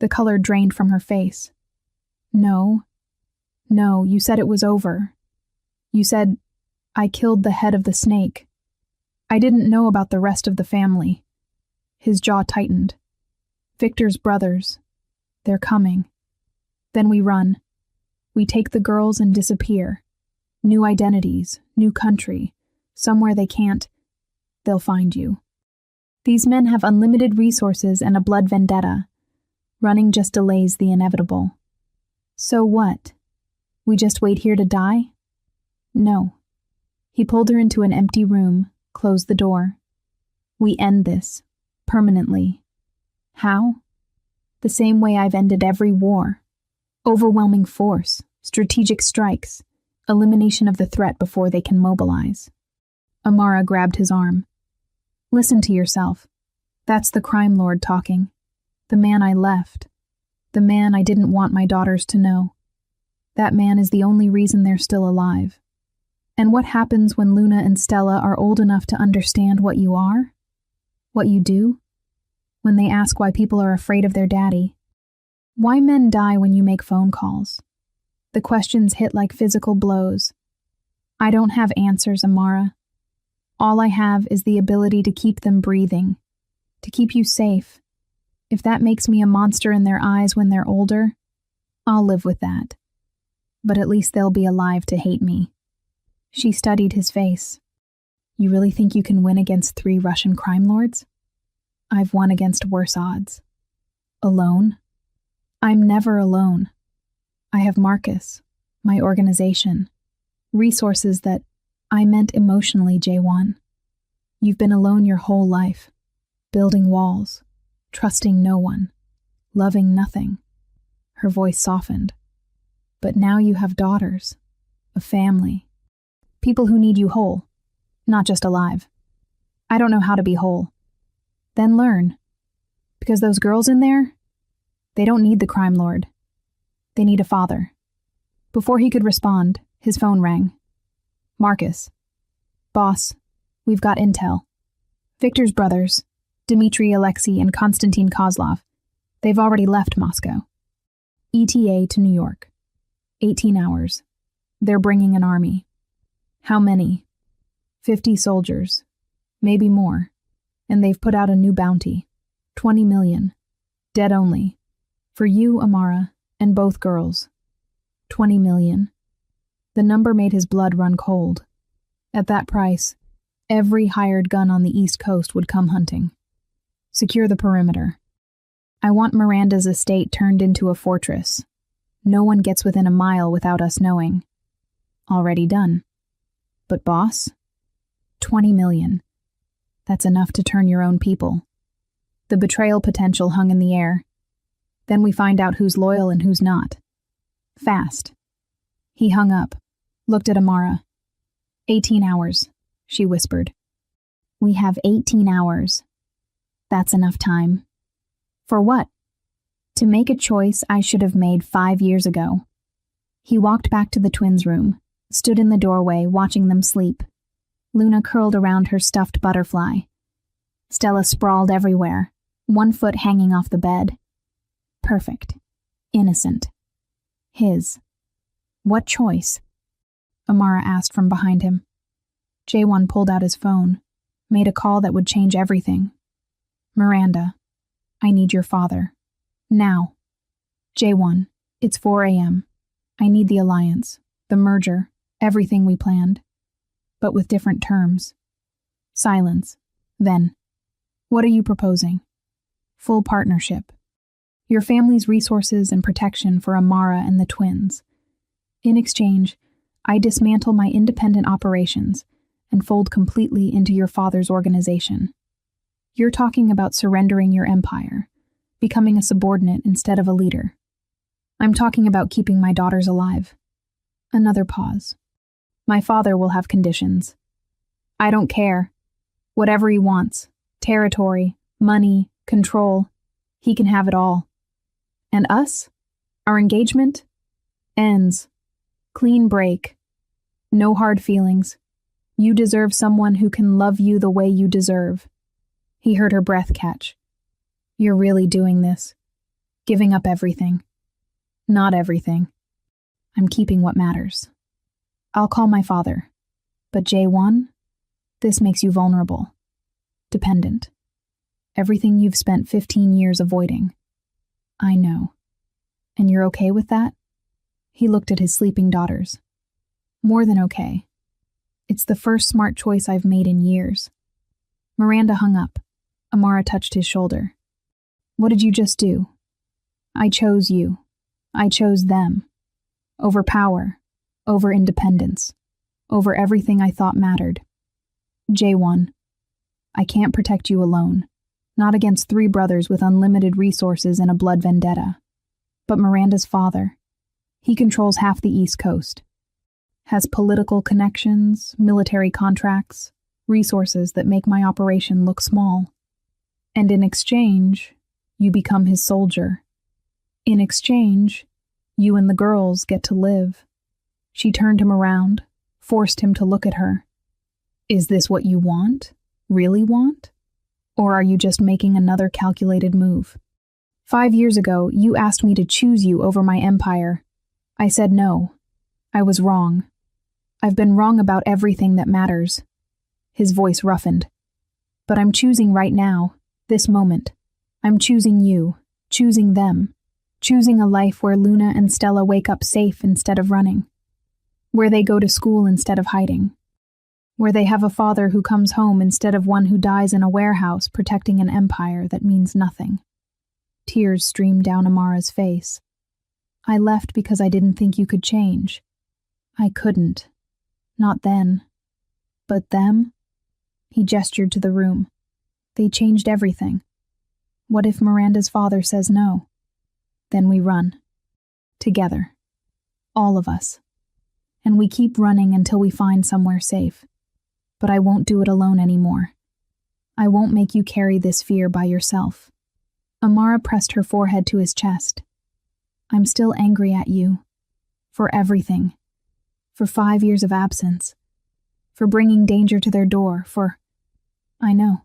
Speaker 1: The color drained from her face. No, you said it was over. You said, I killed the head of the snake. I didn't know about the rest of the family. His jaw tightened. Victor's brothers. They're coming. Then we run. We take the girls and disappear. New identities, new country. Somewhere they can't. They'll find you. These men have unlimited resources and a blood vendetta. Running just delays the inevitable. So what? We just wait here to die? No. He pulled her into an empty room, closed the door. We end this. Permanently. How? The same way I've ended every war. Overwhelming force, strategic strikes, elimination of the threat before they can mobilize. Amara grabbed his arm. Listen to yourself. That's the crime lord talking. The man I left. The man I didn't want my daughters to know. That man is the only reason they're still alive. And what happens when Luna and Stella are old enough to understand what you are? What you do? When they ask why people are afraid of their daddy. Why men die when you make phone calls. The questions hit like physical blows. I don't have answers, Amara. All I have is the ability to keep them breathing, to keep you safe. If that makes me a monster in their eyes when they're older, I'll live with that. But at least they'll be alive to hate me. She studied his face. You really think you can win against 3 Russian crime lords? I've won against worse odds. Alone? I'm never alone. I have Marcus, my organization, resources that I meant emotionally, Jaewon. You've been alone your whole life, building walls, trusting no one, loving nothing. Her voice softened. But now you have daughters, a family, people who need you whole, not just alive. I don't know how to be whole. Then learn. Because those girls in there, they don't need the crime lord. They need a father. Before he could respond, his phone rang. Marcus. Boss, we've got intel. Victor's brothers, Dmitry Alexei and Konstantin Kozlov, they've already left Moscow. ETA to New York. 18 hours. They're bringing an army. How many? 50 soldiers. Maybe more. And they've put out a new bounty. 20 million. Dead only. For you, Amara, and both girls. 20 million. The number made his blood run cold. At that price, every hired gun on the East Coast would come hunting. Secure the perimeter. I want Miranda's estate turned into a fortress. No one gets within a mile without us knowing. Already done. But boss? 20 million. That's enough to turn your own people. The betrayal potential hung in the air. Then we find out who's loyal and who's not. Fast. He hung up, looked at Amara. 18 hours, she whispered. We have 18 hours. That's enough time. For what? To make a choice I should have made 5 years ago. He walked back to the twins' room, stood in the doorway watching them sleep. Luna curled around her stuffed butterfly. Stella sprawled everywhere, one foot hanging off the bed. Perfect. Innocent. His. What choice? Amara asked from behind him. Jaewon pulled out his phone, made a call that would change everything. Miranda, I need your father. Now. Jaewon, it's 4 a.m. I need the alliance, the merger, everything we planned. But with different terms. Silence. Then. What are you proposing? Full partnership. Your family's resources and protection for Amara and the twins. In exchange, I dismantle my independent operations and fold completely into your father's organization. You're talking about surrendering your empire, becoming a subordinate instead of a leader. I'm talking about keeping my daughters alive. Another pause. My father will have conditions. I don't care. Whatever he wants, territory, money, control, he can have it all. And us? Our engagement? Ends. Clean break. No hard feelings. You deserve someone who can love you the way you deserve. He heard her breath catch. You're really doing this. Giving up everything. Not everything. I'm keeping what matters. I'll call my father. But Jaewon, this makes you vulnerable. Dependent. Everything you've spent 15 years avoiding. I know. And you're okay with that? He looked at his sleeping daughters. More than okay. It's the first smart choice I've made in years. Miranda hung up. Amara touched his shoulder. What did you just do? I chose you. I chose them. Over power. Over independence. Over everything I thought mattered. Jaewon, I can't protect you alone. Not against 3 brothers with unlimited resources and a blood vendetta. But Miranda's father. He controls half the East Coast. Has political connections, military contracts, resources that make my operation look small. And in exchange, you become his soldier. In exchange, you and the girls get to live. She turned him around, forced him to look at her. Is this what you want? Really want? Or are you just making another calculated move? 5 years ago, you asked me to choose you over my empire. I said no. I was wrong. I've been wrong about everything that matters. His voice roughened. But I'm choosing right now, this moment. I'm choosing you, choosing them, choosing a life where Luna and Stella wake up safe instead of running, where they go to school instead of hiding, where they have a father who comes home instead of one who dies in a warehouse protecting an empire that means nothing. Tears streamed down Amara's face. I left because I didn't think you could change. I couldn't. Not then. But them? He gestured to the room. They changed everything. What if Miranda's father says no? Then we run. Together. All of us. And we keep running until we find somewhere safe. But I won't do it alone anymore. I won't make you carry this fear by yourself. Amara pressed her forehead to his chest. I'm still angry at you. For everything. For 5 years of absence. For bringing danger to their door, I know.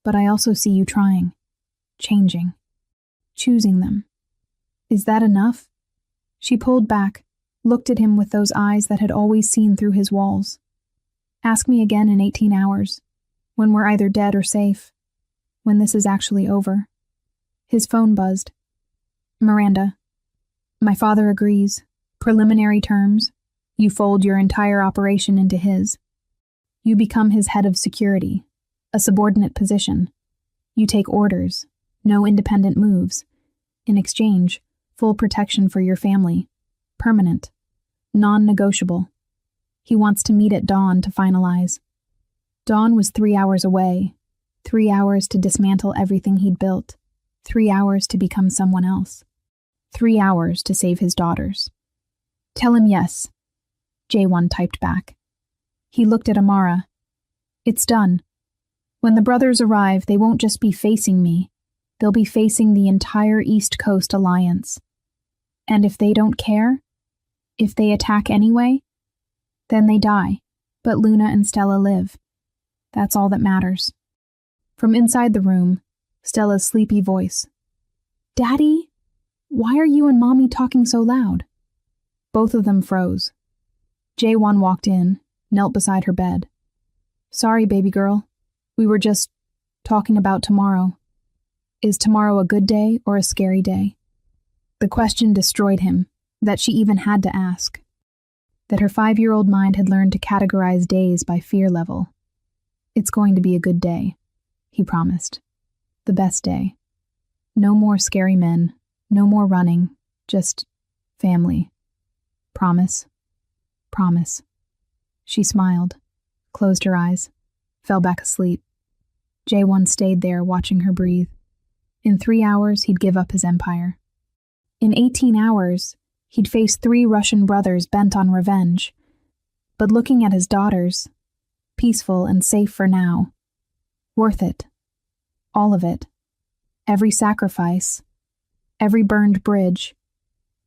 Speaker 1: But I also see you trying. Changing. Choosing them. Is that enough? She pulled back, looked at him with those eyes that had always seen through his walls. Ask me again in 18 hours, when we're either dead or safe, when this is actually over. His phone buzzed. Miranda. My father agrees. Preliminary terms. You fold your entire operation into his. You become his head of security, a subordinate position. You take orders, no independent moves. In exchange, Full protection for your family. Permanent. Non-negotiable. He wants to meet at dawn to finalize. Dawn was 3 hours away. 3 hours to dismantle everything he'd built. 3 hours to become someone else. 3 hours to save his daughters. Tell him yes, J1 typed back. He looked at Amara. It's done. When the brothers arrive, they won't just be facing me. They'll be facing the entire East Coast Alliance. And if they don't care, if they attack anyway, then they die. But Luna and Stella live. That's all that matters. From inside the room, Stella's sleepy voice. Daddy? Why are you and Mommy talking so loud? Both of them froze. J1 walked in, knelt beside her bed. Sorry, baby girl. We were just talking about tomorrow. Is tomorrow a good day or a scary day? The question destroyed him, that she even had to ask. That her 5-year-old mind had learned to categorize days by fear level. It's going to be a good day, he promised. The best day. No more scary men, no more running, just family. Promise. Promise. She smiled, closed her eyes, fell back asleep. J1 stayed there watching her breathe. In 3 hours, he'd give up his empire. In 18 hours, he'd face 3 Russian brothers bent on revenge. But looking at his daughters, peaceful and safe for now, worth it. All of it. Every sacrifice. Every burned bridge.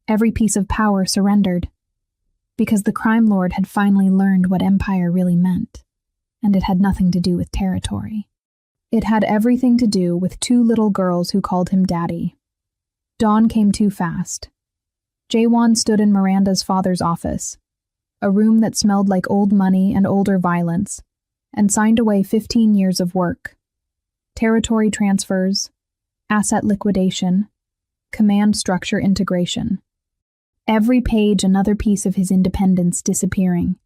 Speaker 1: Every piece of power surrendered. Because the crime lord had finally learned what empire really meant, and it had nothing to do with territory. It had everything to do with 2 little girls who called him Daddy. Dawn came too fast. J1 stood in Miranda's father's office, a room that smelled like old money and older violence, and signed away 15 years of work. Territory transfers, asset liquidation, command structure integration. Every page another piece of his independence disappearing.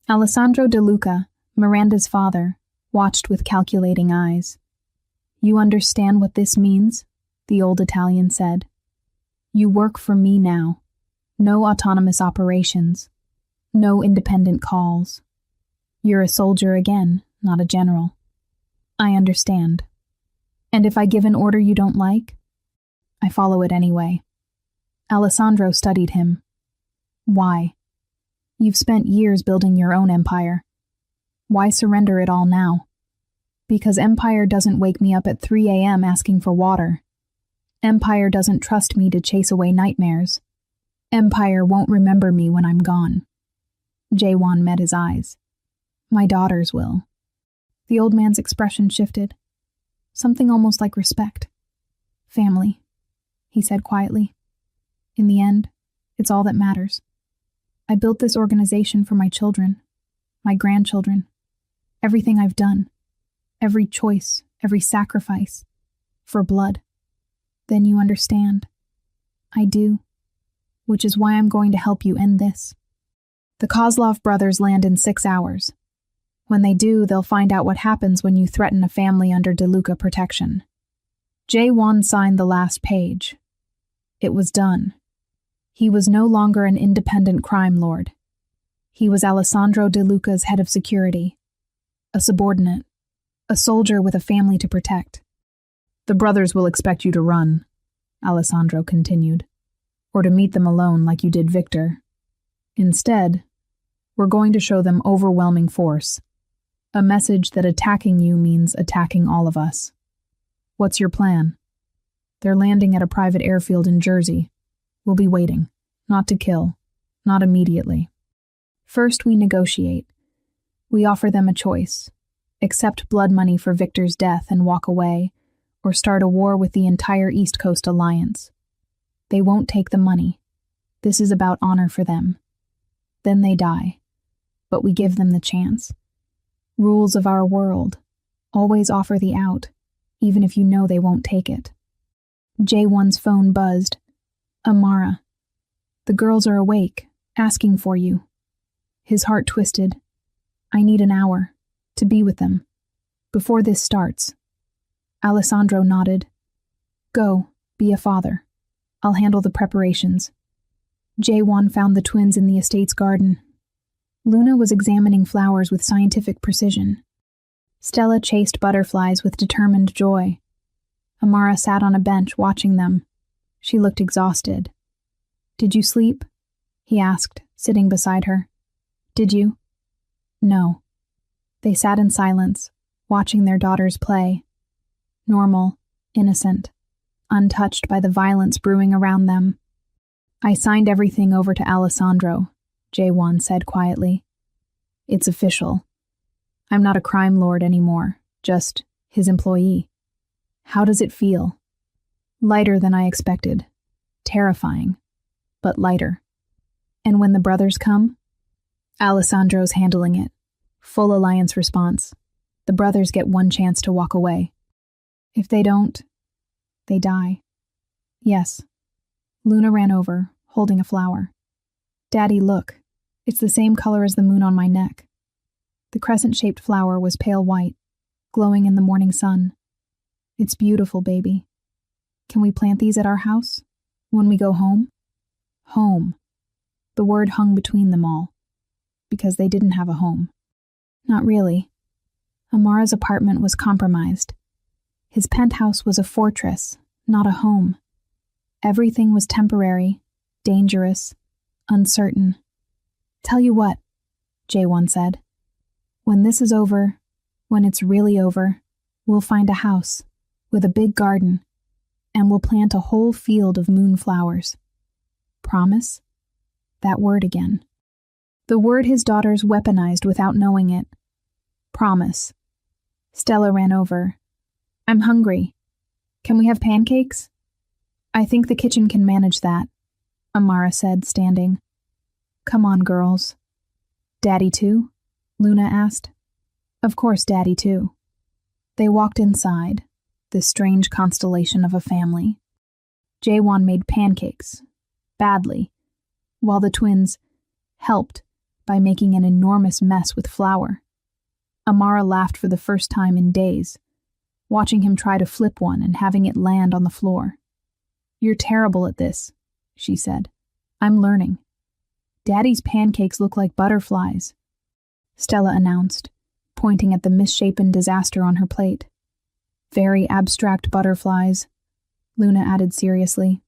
Speaker 1: Alessandro De Luca, Miranda's father, watched with calculating eyes. You understand what this means? The old Italian said. You work for me now. No autonomous operations. No independent calls. You're a soldier again, not a general. I understand. And if I give an order you don't like, I follow it anyway. Alessandro studied him. Why? You've spent years building your own empire. Why surrender it all now? Because Empire doesn't wake me up at 3 a.m. asking for water. Empire doesn't trust me to chase away nightmares. Empire won't remember me when I'm gone. J1 met his eyes. My daughters will. The old man's expression shifted. Something almost like respect. Family, he said quietly. In the end, it's all that matters. I built this organization for my children, my grandchildren, everything I've done, every choice, every sacrifice, for blood. Then you understand. I do. Which is why I'm going to help you end this. The Kozlov brothers land in 6 hours. When they do, they'll find out what happens when you threaten a family under De Luca protection. J1 signed the last page. It was done. He was no longer an independent crime lord. He was Alessandro De Luca's head of security. A subordinate. A soldier with a family to protect. The brothers will expect you to run, Alessandro continued, or to meet them alone like you did Victor. Instead, we're going to show them overwhelming force. A message that attacking you means attacking all of us. What's your plan? They're landing at a private airfield in Jersey. We'll be waiting. Not to kill. Not immediately. First, we negotiate. We offer them a choice. Accept blood money for Victor's death and walk away, or start a war with the entire East Coast Alliance. They won't take the money. This is about honor for them. Then they die. But we give them the chance. Rules of our world. Always offer the out, even if you know they won't take it. J1's phone buzzed. Amara. The girls are awake, asking for you. His heart twisted. I need an hour, to be with them, before this starts. Alessandro nodded. Go, be a father. I'll handle the preparations. Jae-won found the twins in the estate's garden. Luna was examining flowers with scientific precision. Stella chased butterflies with determined joy. Amara sat on a bench watching them. She looked exhausted. "Did you sleep?" he asked, sitting beside her. "Did you?" "No." They sat in silence, watching their daughters play. Normal, innocent, untouched by the violence brewing around them. "I signed everything over to Alessandro," Jae-won said quietly. "It's official. I'm not a crime lord anymore, just his employee." "How does it feel?" "Lighter than I expected. Terrifying, but lighter." "And when the brothers come?" "Alessandro's handling it. Full alliance response. The brothers get one chance to walk away. If they don't, they die." "Yes." Luna ran over, holding a flower. "Daddy, look. It's the same color as the moon on my neck." The crescent-shaped flower was pale white, glowing in the morning sun. "It's beautiful, baby. Can we plant these at our house? When we go home?" Home. The word hung between them all, because they didn't have a home. Not really. Amara's apartment was compromised. His penthouse was a fortress, not a home. Everything was temporary, dangerous, uncertain. "Tell you what," Jae-won said. "When this is over, when it's really over, we'll find a house with a big garden, and we'll plant a whole field of moonflowers. Promise?" That word again. The word his daughters weaponized without knowing it. Promise. Stella ran over. "I'm hungry. Can we have pancakes?" "I think the kitchen can manage that," Amara said, standing. "Come on, girls." "Daddy too?" Luna asked. "Of course, Daddy too." They walked inside, this strange constellation of a family. Jae-won made pancakes, badly, while the twins helped by making an enormous mess with flour. Amara laughed for the first time in days, watching him try to flip one and having it land on the floor. "You're terrible at this," she said. "I'm learning." "Daddy's pancakes look like butterflies," Stella announced, pointing at the misshapen disaster on her plate. "Very abstract butterflies," Luna added seriously.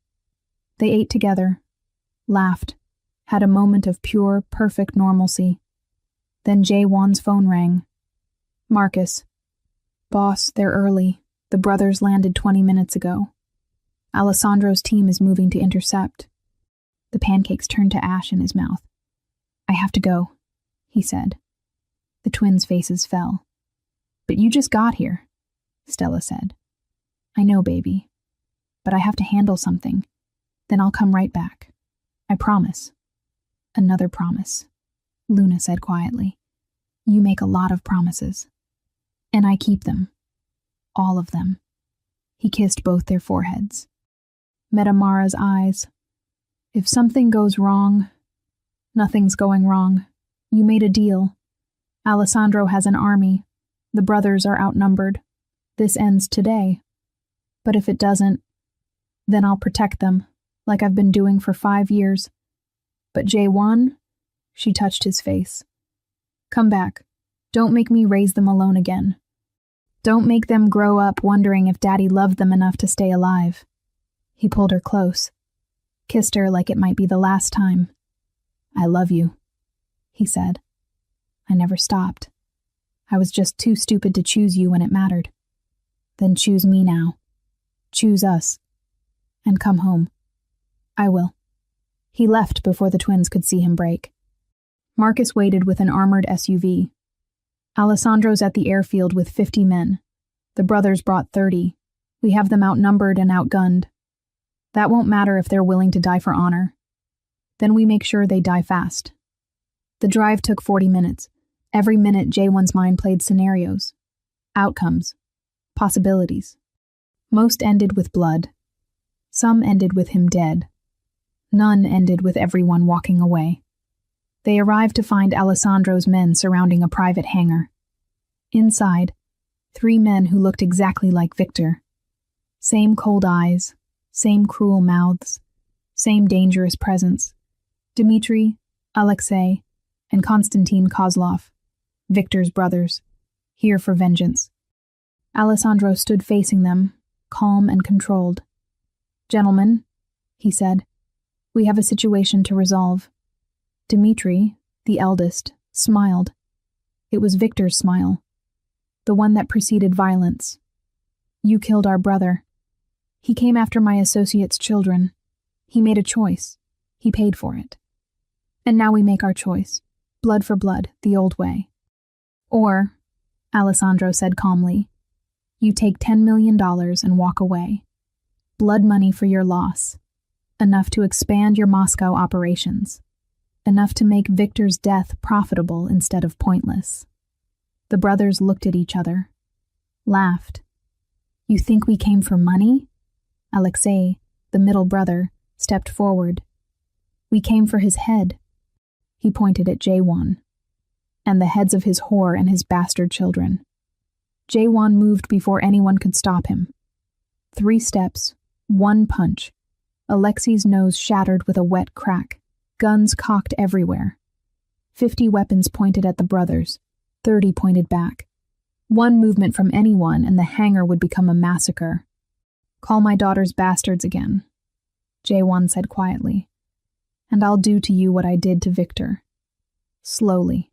Speaker 1: They ate together, laughed, had a moment of pure, perfect normalcy. Then Jae-won's phone rang. "Marcus." "Boss, they're early. The brothers landed 20 minutes ago. Alessandro's team is moving to intercept." The pancakes turned to ash in his mouth. "I have to go," he said. The twins' faces fell. "But you just got here," Stella said. "I know, baby. But I have to handle something. Then I'll come right back. I promise." "Another promise," Luna said quietly. "You make a lot of promises. And I keep them. All of them." He kissed both their foreheads. Met Amara's eyes. "If something goes wrong..." "Nothing's going wrong. You made a deal. Alessandro has an army. The brothers are outnumbered. This ends today. But if it doesn't, then I'll protect them, like I've been doing for 5 years. But Jae-won," she touched his face. "Come back. Don't make me raise them alone again. Don't make them grow up wondering if Daddy loved them enough to stay alive." He pulled her close, kissed her like it might be the last time. "I love you," he said. "I never stopped. I was just too stupid to choose you when it mattered. Then choose me now. Choose us. And come home." "I will." He left before the twins could see him break. Marcus waited with an armored SUV. "Alessandro's at the airfield with 50 men. The brothers brought 30. We have them outnumbered and outgunned. That won't matter if they're willing to die for honor. Then we make sure they die fast." The drive took 40 minutes. Every minute, Jae-won's mind played scenarios, outcomes, possibilities. Most ended with blood. Some ended with him dead. None ended with everyone walking away. They arrived to find Alessandro's men surrounding a private hangar. Inside, 3 men who looked exactly like Victor. Same cold eyes, same cruel mouths, Same dangerous presence. Dmitry, Alexei, and Konstantin Kozlov, Victor's brothers, here for vengeance. Alessandro stood facing them, calm and controlled. "Gentlemen," he said, "we have a situation to resolve." Dmitry, the eldest, smiled. It was Victor's smile, the one that preceded violence. "You killed our brother. He came after my associate's children. He made a choice. He paid for it. And now we make our choice, blood for blood, the old way. Or," Alessandro said calmly, "you take $10 million and walk away. Blood money for your loss. Enough to expand your Moscow operations. Enough to make Victor's death profitable instead of pointless." The brothers looked at each other, laughed. "You think we came for money?" Alexei, the middle brother, stepped forward. "We came for his head." He pointed at J1. "And the heads of his whore and his bastard children." J1 moved before anyone could stop him. 3 steps, 1 punch. Alexei's nose shattered with a wet crack. Guns cocked everywhere. 50 weapons pointed at the brothers. 30 pointed back. One movement from anyone and the hangar would become a massacre. "Call my daughters bastards again," J1 said quietly. "And I'll do to you what I did to Victor." Slowly.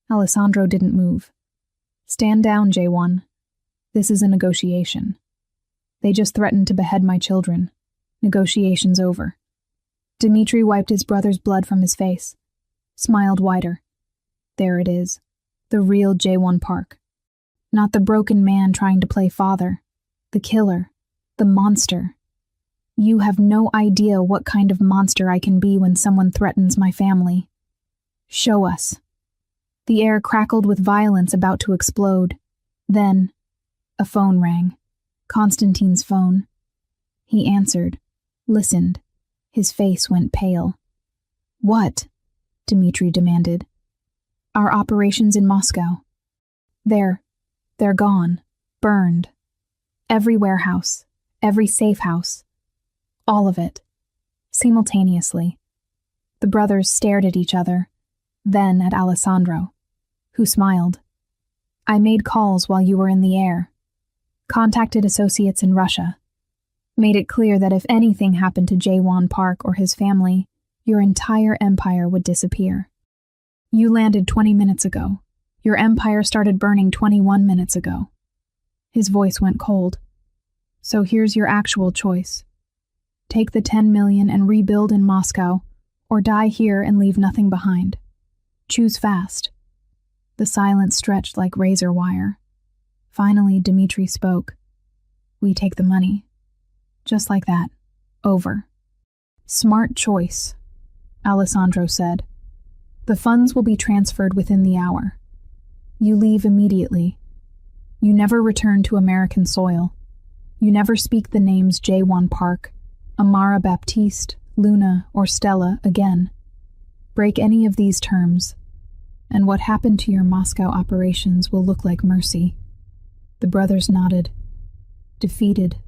Speaker 1: Alessandro didn't move. "Stand down, J1. This is a negotiation. They just threatened to behead my children. Negotiation's over." Dmitry wiped his brother's blood from his face, smiled wider. There it is, the real J1 Park. Not the broken man trying to play father, the killer, the monster. You have no idea what kind of monster I can be when someone threatens my family. Show us. The air crackled with violence about to explode. Then, a phone rang. Konstantin's phone. He answered, listened. His face went pale. "What?" Dmitry demanded. "Our operations in Moscow. They're gone, burned. Every warehouse, every safe house. All of it. Simultaneously." The brothers stared at each other, then at Alessandro, who smiled. "I made calls while you were in the air. Contacted associates in Russia. Made it clear that if anything happened to J1 Park or his family, your entire empire would disappear. You landed 20 minutes ago. Your empire started burning 21 minutes ago." His voice went cold. "So here's your actual choice. Take the 10 million and rebuild in Moscow, or die here and leave nothing behind. Choose fast." The silence stretched like razor wire. Finally, Dmitry spoke. "We take the money." Just like that. Over. "Smart choice," Alessandro said. "The funds will be transferred within the hour. You leave immediately. You never return to American soil. You never speak the names J1 Park, Amara Baptiste, Luna, or Stella again. Break any of these terms, and what happened to your Moscow operations will look like mercy." The brothers nodded. Defeated.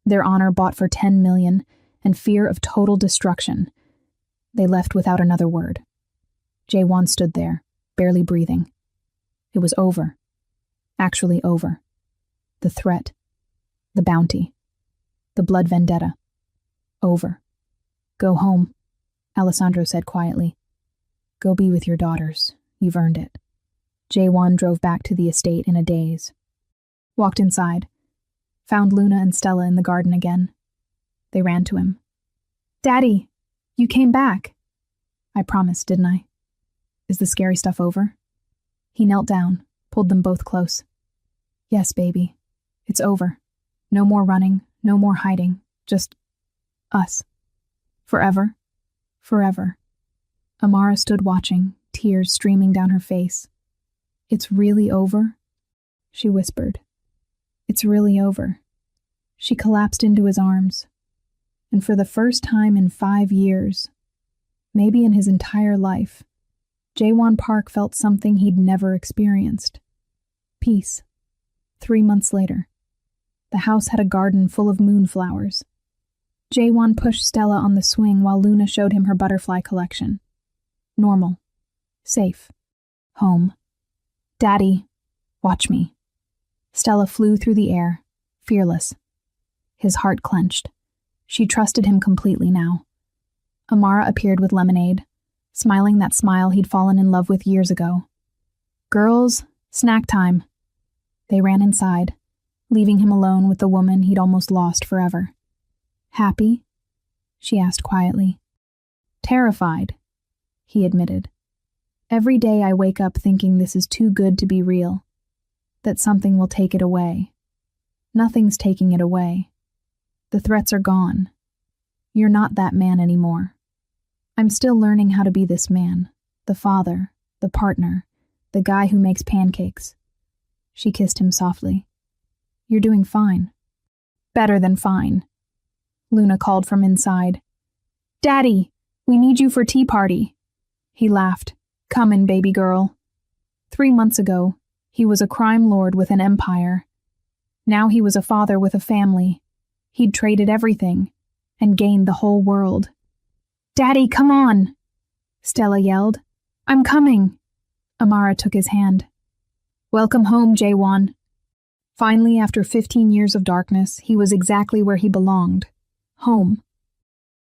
Speaker 1: Their honor bought for 10 million, and fear of total destruction. They left without another word. J1 stood there, barely breathing. It was over. Actually over. The threat. The bounty. The blood vendetta. Over. "Go home," Alessandro said quietly. "Go be with your daughters. You've earned it." J1 drove back to the estate in a daze. Walked inside. Found Luna and Stella in the garden again. They ran to him. "Daddy, you came back." "I promised, didn't I? Is the scary stuff over?" He knelt down, pulled them both close. "Yes, baby. It's over. No more running, no more hiding. Just us. Forever. Forever." Amara stood watching, tears streaming down her face. "It's really over?" she whispered. "It's really over." She collapsed into his arms, and for the first time in 5 years, maybe in his entire life, J1 Park felt something he'd never experienced. Peace. 3 months later, the house had a garden full of moonflowers. Jaewon pushed Stella on the swing while Luna showed him her butterfly collection. Normal. Safe. Home. Daddy, watch me. Stella flew through the air, fearless. His heart clenched. She trusted him completely now. Amara appeared with lemonade, smiling that smile he'd fallen in love with years ago. Girls, snack time. They ran inside, leaving him alone with the woman he'd almost lost forever. Happy? She asked quietly. Terrified, he admitted. Every day I wake up thinking this is too good to be real, that something will take it away. Nothing's taking it away. The threats are gone. You're not that man anymore. I'm still learning how to be this man, the father, the partner, the guy who makes pancakes. She kissed him softly. You're doing fine. Better than fine. Luna called from inside. Daddy, we need you for tea party. He laughed. Come in, baby girl. 3 months ago, he was a crime lord with an empire. Now he was a father with a family. He'd traded everything and gained the whole world. Daddy, come on! Stella yelled. I'm coming. Amara took his hand. Welcome home, Jaewon. Finally, after 15 years of darkness, he was exactly where he belonged. Home.